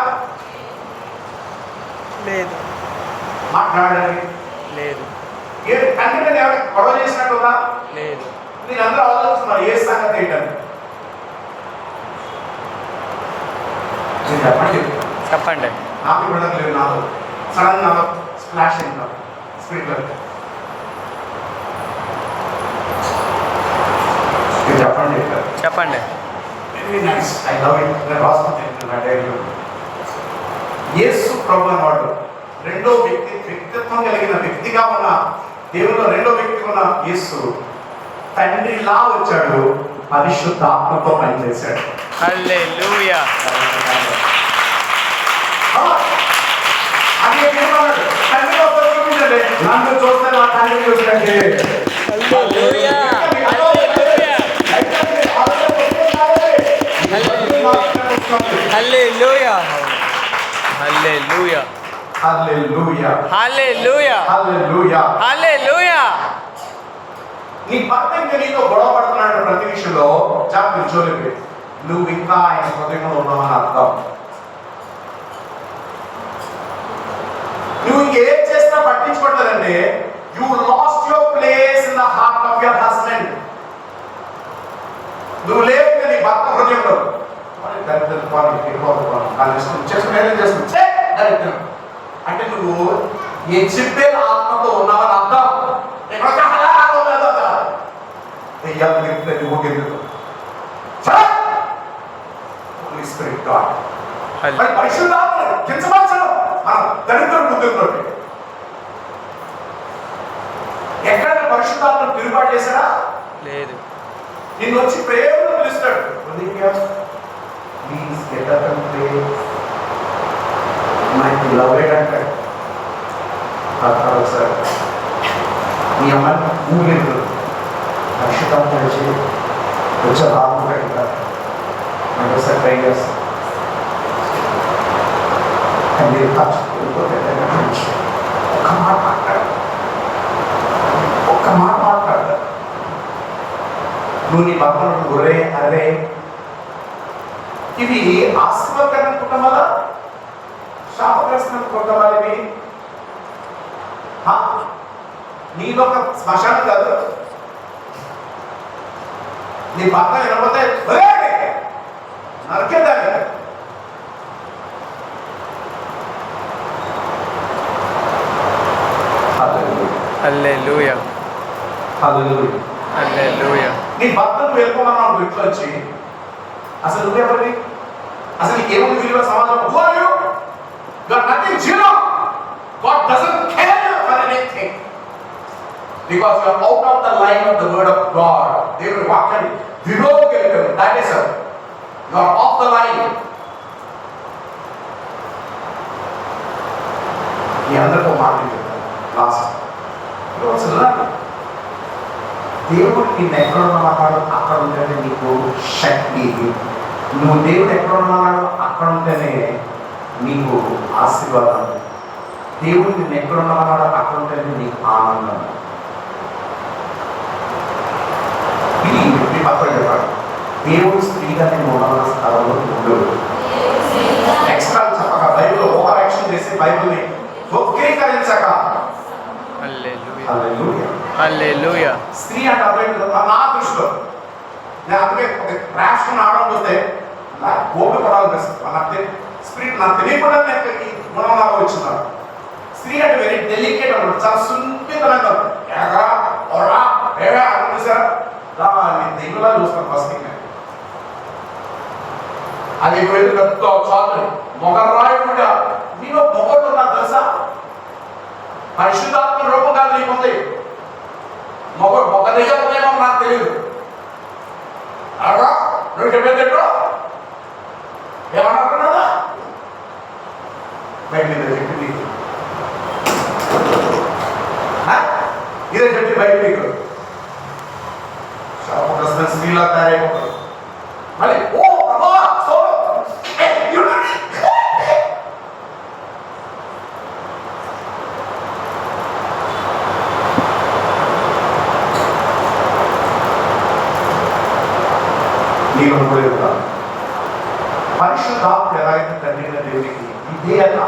Speaker 3: లేదు,
Speaker 1: మాట్లాడండి.
Speaker 3: లేదు,
Speaker 1: కంటే ఎవరు గొడవ చేసినట్టుగా
Speaker 3: లేదు.
Speaker 1: మీరు అందరూ ఆలోచిస్తున్నారు ఏ సంగతి ఏంటని. నేను చెప్పండి,
Speaker 3: చెప్పండి.
Speaker 1: నాకు ఇవ్వడం లేదు. నాకు సడన్ గా స్ప్లాష్ అయింది స్పీకర్. చెప్పండి,
Speaker 3: చెప్పండి.
Speaker 1: Very nice, I love it. నేను రాసుకుంటే యేసు ప్రభు అన్నవాడు రెండో వ్యక్తిత్వం కలిగిన వ్యక్తిగా ఉన్న దేవుల్లో రెండో వ్యక్తి ఉన్న యేసు తండ్రిలా వచ్చాడు, పరిశుద్ధాత్మతో పనిచేశాడు.
Speaker 3: హల్లెలూయా.
Speaker 1: అది ఏమన్నాడు? తండ్రి ఒక్క చూపించండి, నన్ను చూస్తే నా తండ్రి చూసినట్టే.
Speaker 3: హల్లెలూయా. Hallelujah. Hallelujah.
Speaker 1: Hallelujah.
Speaker 3: Hallelujah.
Speaker 1: Hallelujah.
Speaker 3: హల్లెలూయా.
Speaker 1: నీ భర్త ఇంకా నీతో గొడవ పడుతున్నాడు ప్రతి విషయంలో, జాగ్రత్త చూడలేదు. నువ్వు ఇంకా ఆయన హృదయంలో ఉన్నావని అర్థం. నువ్వు ఇంకేం చేసినా పట్టించుకోవట్లేదంటే you lost your place in the heart of your husband. నువ్వు లేవు నీ భర్త హృదయంలో. అంటే నువ్వు ఏ చెప్పే ఆత్మతో ఉన్నావని అర్థం. పరిశుద్ధాత్మ కించమర్చడం మన దరిద్ర బుద్ధులతో. ఎక్కడైనా పరిశుద్ధాత్మ తిరుగుబాటు చేశాడా?
Speaker 3: లేదు.
Speaker 1: నిన్ను వచ్చి ప్రేమను పిలుస్తాడు. Please get up and pray my beloved అంటాడు. సార్ మీ అమ్మని ఊరేడు పరిశుద్ధాత్మ వచ్చి వచ్చే భాగం పెడతారు. ఒకసారి ట్రై చేస్తాం. మీరు ఒక్క మాట మాట్లాడు, ఒక్క మాట మాట్లాడు. నువ్వు నీ భక్తులను గుర్రే అరే ఇవి ఆశీర్వాదకరమైన కుటుంబాలా, శాపగ్రస్తమైన కుటుంబాలు ఇవి? నీలో ఒక శ్మశానం కాదు. నీ భర్త వినకపోతే నరికేదాన్ని.
Speaker 3: హల్లెలూయా.
Speaker 1: హల్లెలూయా.
Speaker 3: హల్లెలూయా.
Speaker 1: నీ భర్తను వెళ్ళిపోమన్నావు ఇంట్లో వచ్చి, అసలు నువ్వెవరివి? అసలు నీకేముంది విలువ సమాజంలో? Who are you? You are nothing, zero. God doesn't care you for anything because you are out of the line of the word of God. దేవుని వాక్యాన్ని విరోధం. That is all. You are off the line. మీ అందరితో మాట్లాడుతాను last రోజుల్లో దేవుడు నిన్ను ఎక్కడ ఉన్నాడు అక్కడ ఉంటేనే నీకు శక్తి. నువ్వు దేవుడు ఎక్కడ ఉన్నాడు అక్కడ ఉంటేనే నీకు ఆశీర్వాదం. దేవుడు నిన్ను ఎక్కడ ఉన్నాడు అక్కడ ఉంటేనే నీకు ఆనందం. ఇది మీ పక్కన చెప్పాడు. దేవుడు స్త్రీలని మూడవ స్థలంలో ఉండదు. ఎక్స్ట్రా చెప్పక బైబిల్ ఓవర్ యాక్షన్ చేసి బైబిల్ని వక్రీకరించక.
Speaker 3: హల్లెలూయా.
Speaker 1: హల్లెలూయా.
Speaker 3: హల్లెలూయా.
Speaker 1: స్త్రీ అంటే అర్థం నా దృష్టిలో నేను అందుకే ఒక క్రాష్ ఆడకపోతే నాకు ఓపిక పడాలి నాకు స్పిరిట్ నాకు తెలియకుండా నేను ఈ గుణంగా వచ్చినాను. స్త్రీ అంటే వెరీ డెలికేట్ అన్నమాట, చాలా సున్నితంగా ఎగా ఒరా ఏగా అని సార్ నేను తెగులా చూస్తాను ఫస్ట్ థింగ్. అది వెళ్ళి పెద్ద చాలు మొగరాయి కూడా నీలో మొగలు నాకు తెలుసా, పరిశుద్ధాత్మ రూపం కాదు నీకుంది. మొగ దయ్యమో నాకు తెలియదు. అలా నువ్వు చెప్పేదేటో ఏమనుకున్నాడా బయట చెప్పింది ఇదే చెప్పి బయట మీకు శాపగ్రస్త స్త్రీలా తయారైపోతారు. మళ్ళీ ఓ పరిశుద్ధాత్ముడు ఎలాగైతే తండ్రి దేవుడికి ఇదే అన్న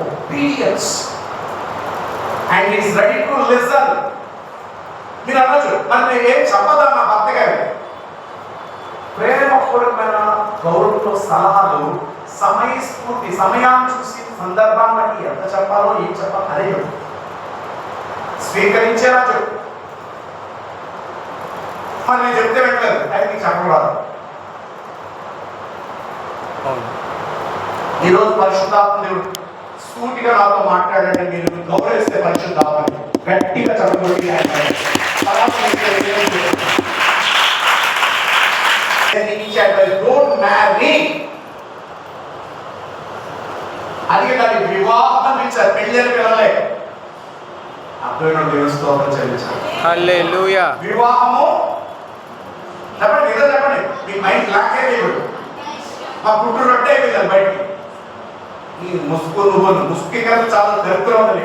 Speaker 1: obedience and is ready to listen. మీరు అనొచ్చు మరి ఏం చెప్పదా నా భర్త గారి ప్రేమపూర్వకమైన గౌరవంతో సలహాలు సమయస్ఫూర్తి సమయాన్ని చూసి సందర్భాన్ని బట్టి ఎంత చెప్పాలో ఏం చెప్పాలో అదే స్వీకరించేలా చెప్పు. మరి నేను చెప్తే వెంటలేదు అది నీకు చెప్పరాదు. ఈరోజు పరిశుద్ధాత్మ దేవుడు సూటిగా నాతో మాట్లాడంటే మీరు గౌరవిస్తే పరిశుద్ధాత్మని గట్టిగా చెప్పబడి అందుకే దాన్ని వివాహం ఇచ్చారు, పెళ్ళని పిల్లలే. అర్థమైన దేవుని స్తోత్రం చెల్లించారు.
Speaker 3: హల్లెలూయా.
Speaker 1: వివాహము చెప్పండి, నిజం చెప్పండి, మీ మైండ్ బ్లాక్ అయిపోయాడు. మా పుట్టు రొట్టె అయిపోయింది బయటికి. ఈ ముసుగు నువ్వు ముసుగు కదా చాలా దరిద్రం ఉందని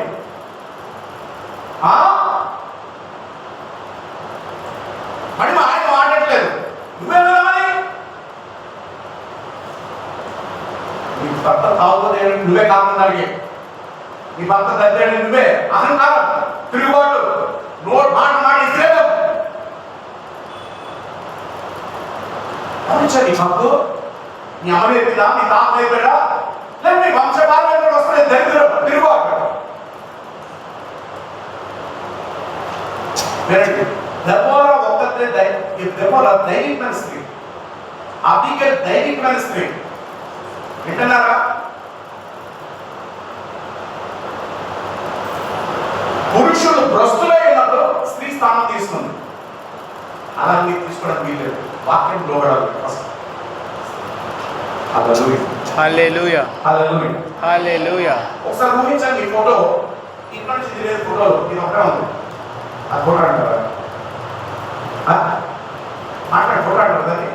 Speaker 1: మరి మా ఆయన మాట్లాడలేదు. నువ్వేమని నీ భర్త తాగుతుంది నువ్వే కాకుండా అడిగే, నీ భర్త దరిద్రం నువ్వే అహంకారం తిరుగుబాటు నోట్ మాట మాట ఇస్రేదు నీ భక్తు నీ అమ్మ నేర్పిదా నీ తాత నేర్పాడా లేదు నీ వంశపారంపర్యం వస్తుంది దరిద్రం తిరుగుబాటు. దెబోరా ఒక్కతే దెబోరా దైవికమైన స్త్రీ, అబిగైల్ దైవికమైన స్త్రీ. వింటున్నారా? పురుషుడు భ్రష్టులై ఉన్నప్పుడు స్త్రీ స్థానం తీసుకుంది. అలా మీరు తీసుకోవడానికి వీల్లేదు, వాక్యం లోబడాలి ఫస్ట్.
Speaker 3: హల్లెలూయా.
Speaker 1: హల్లెలూయా.
Speaker 3: హల్లెలూయా.
Speaker 1: ఒకసారి ఊహించండి, ఈ ఫోటో ఇక్కడ నుంచి తిరిగే ఫోటో ఇది ఒకటే ఉంది. ఆ ఫోటో అంటారా మాట్లాడి ఫోటో అంటారు దాన్ని.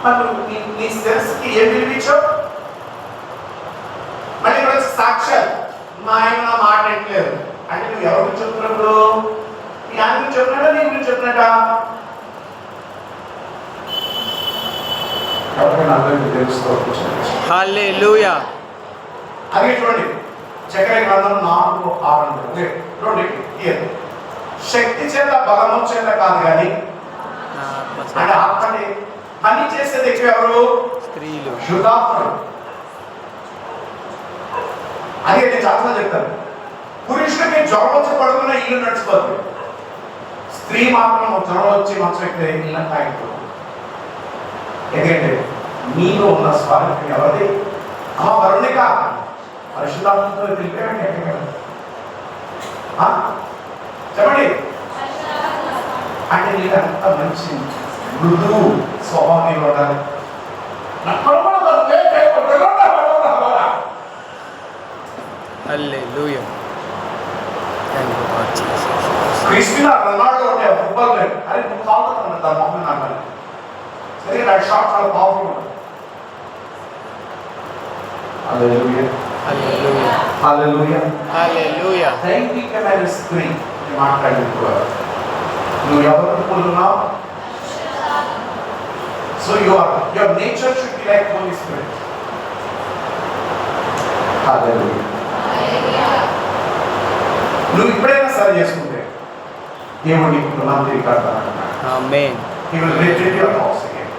Speaker 1: మరి నీ సెన్స్కి ఏం వినిపించావు? మళ్ళీ ఇక్కడ వచ్చి సాక్ష్యాలు మా ఆయన నా మాట ఎట్లేదు అంటే నువ్వు ఎవరి గురించి చెప్తున్నప్పుడు నీ ఆయన గురించి చెప్పినట్టా నీ గురించి చెప్పినట్టా?
Speaker 3: హల్లెలూయా.
Speaker 1: అదే చూడండి చక్ర గ్రంథం 4:6 చూడండి. శక్తి చేత బలము చేత కాదు కానీ అంటే ఆత్మని పని చేసేది ఎక్కువ ఎవరు?
Speaker 3: స్త్రీలు.
Speaker 1: శుద్ధాత్ముడు. అదే నేను చాలా చెప్తాను, పురుషుడికి జ్వరం వచ్చి పడుకున్న ఇల్లు నడిచిపోతుంది, స్త్రీ మాత్రం జ్వరం వచ్చి మంచం ఎక్కితే ఇల్లు తాగిపోతుంది. ఎందుకంటే నీలో ఉన్న స్వార్థం ఎవరిది? అమ్మ వరుణిక పరిశుద్ధాత్మతో తెలిపేయండి చెప్పండి. అంటే నీకు అంత మంచి మృదువు స్వభావం ఉండాలి.
Speaker 3: హల్లెలూయా.
Speaker 1: క్రిస్టియన్ రొనాల్డో ఉంటే ఫుట్బాల్ ప్లేయర్ అరే నువ్వు తాగుతున్నావు దాని మొహం నాకు సరే నా షాట్ చాలా పవర్ఫుల్ ఉంటుంది. హల్లెలూయా.
Speaker 3: హల్లెలూయా.
Speaker 1: హల్లెలూయా.
Speaker 3: హల్లెలూయా.
Speaker 1: దైవికమైన స్త్రీ మాట్లాడింది కూడా నువ్వు ఎవరు పొందున్నావు? So your nature should be like Holy Spirit. Hallelujah. నువ్వు ఇప్పుడైనా సరి చేసుకుంటే దేవుడు నీకు రుణం తిరిగి కడతానంటున్నాడు.
Speaker 3: Amen.
Speaker 1: He will rebuild your house again.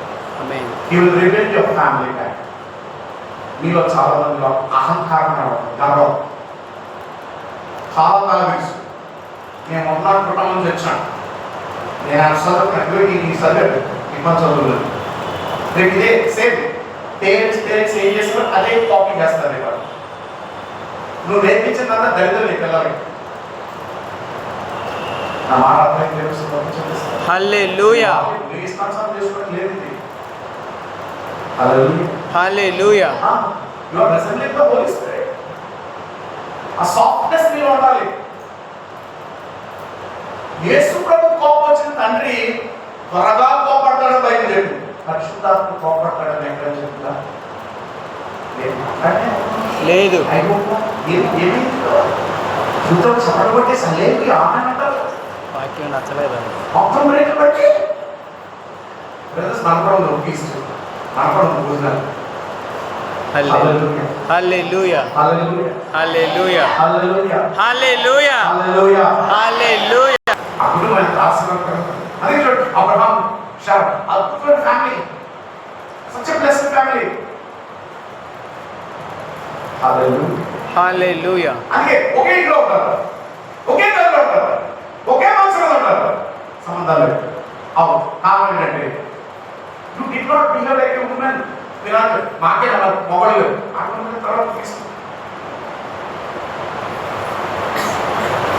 Speaker 3: Amen.
Speaker 1: He will rebuild your family back. మీలో చాలా మందిలో అహంకారం గర్వం చాలా తెలుసు. నేను ఉన్న కుటుంబం నుంచి వచ్చాను, నేను ఆయన చదువుకున్నట్లు ఈ చదివాడు ఇబ్బంది చదువులేదు. రేపు ఇదే సేమ్ పేరెంట్స్ ఏం చేస్తారో అదే కాపీ చేస్తారు ఇక్కడ. నువ్వు నేర్పించిందంతా దరిద్రులు పిల్లలకి. నా మాట అర్థం తెలుస్తుంది.
Speaker 3: Hallelujah.
Speaker 1: నువ్వు ఇష్టానుసారం చేసుకోవడం లేదు ఇది. Hallelujah.
Speaker 3: Hallelujah.
Speaker 1: You are resembling the Holy Spirit. ఆ సాఫ్ట్నెస్ మీలో ఉండాలి. యేసు ప్రభు కోపం వచ్చిన తండ్రి త్వరగా కోపడతాడని బైబిల్ చెప్పు. పరిశుద్ధాత్మ కోపడతాడని ఎక్కడ చెప్తా
Speaker 3: లేదు.
Speaker 1: చూద్దాం చెప్పడం బట్టి సలేకి ఆనంటారు
Speaker 3: వాక్యం నచ్చలేదా?
Speaker 1: మొత్తం రేట్లు బట్టి బ్రదర్స్ మనపడం ఫీస్ట్ మనపడం భోజనాలు.
Speaker 3: Hallelujah. Hallelujah.
Speaker 1: Hallelujah.
Speaker 3: Hallelujah.
Speaker 1: Hallelujah.
Speaker 3: Hallelujah.
Speaker 1: Hallelujah.
Speaker 3: Hallelujah.
Speaker 1: అప్పుడు మన ఆశీర్వాదం. అదే చూడండి అబ్రహాం షారా అద్భుతమైన family, such a blessed family. Hallelujah.
Speaker 3: Hallelujah.
Speaker 1: అందుకే ఒకే ఇంట్లో ఉంటారు, ఒకే గదిలో ఉంటారు, ఒకే మనసులో ఉంటారు, సంబంధాలు అవును. కారణం ఏంటంటే you did not behave like a women. మాకే మొగలు అటువంటి తర్వాత తీసుకు.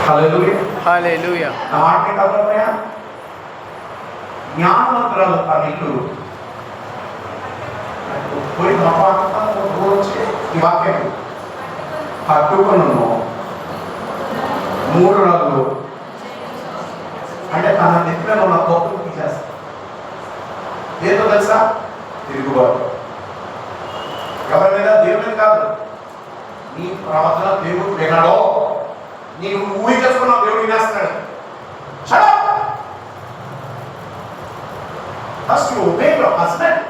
Speaker 1: Hallelujah.
Speaker 3: Hallelujah.
Speaker 1: నా మాటకి అర్థమయ్యా? జ్ఞానవంతురాలు తన ఇల్లు పోయి వచ్చి ఈ వాక్యం పట్టుకున్నాను 3 రోజులు అంటే తన నెత్తిన ఉన్న కోపం తీసేస్తా. ఏదో తెలుసా? తిరుగుబాటు. ఎవరి మీద? దేవుడి మీద కాదు. నీ ప్రవర్తన దేవుడు వినడో, నీకు ఊరి చేసుకున్న దేవుడు వినేస్తున్నాడు. First obey your husband.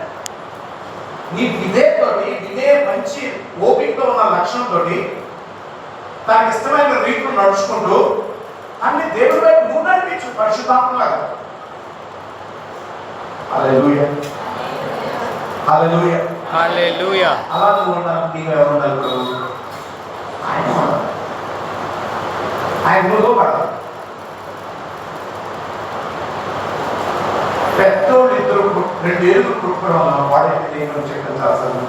Speaker 1: నీ ఇదే మంచి ఓపికతో ఉన్న లక్షణంతో తనకి ఇష్టమైన రీతిలో నడుచుకుంటూ అన్ని దేవుడి వైపు నువ్వు నడిపించు పరిశుద్ధాత్మలాగా. హల్లెలూయా. హల్లెలూయా.
Speaker 3: Hallelujah.
Speaker 1: అలా నువ్వు ఉండాలి. నీకు ఎవరు ఉండాలి? ఆయన నువ్వు పడాలి. పెద్దోళ్ళు ఇద్దరు 2 ఏళ్ళు కుట్టుకోవడం వల్ల వాడైతే నేను చెట్లు చేస్తాను,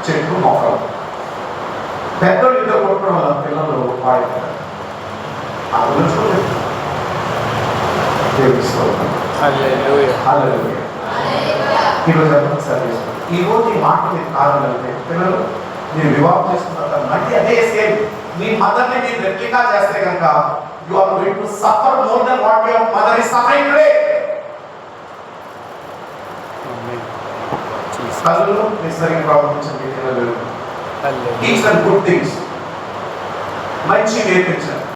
Speaker 1: చెట్లు మొక్కలు. పెద్దోళ్ళు ఇద్దరు కుట్టుకోవడం వల్ల పిల్లలు వాడైతే అది ఉంచుకోలేదు.
Speaker 3: Hallelujah.
Speaker 1: హల్లెలూయా. ఈరోజు ఎంత సర్వీస్ ఈరోజు ఈ మాట మీరు కావాలంటే పిల్లలు మీరు వివాహం చేసుకున్న తర్వాత మళ్ళీ అదే సేమ్ మీ మదర్ని మీరు రెప్లికా చేస్తే కనుక you are going to suffer more than what your mother is suffering today. కళ్ళు మీరు సరిగ్గా ప్రవర్తించండి పిల్లలు.
Speaker 3: Hallelujah.
Speaker 1: Teach them good things. మంచి నేర్పించండి.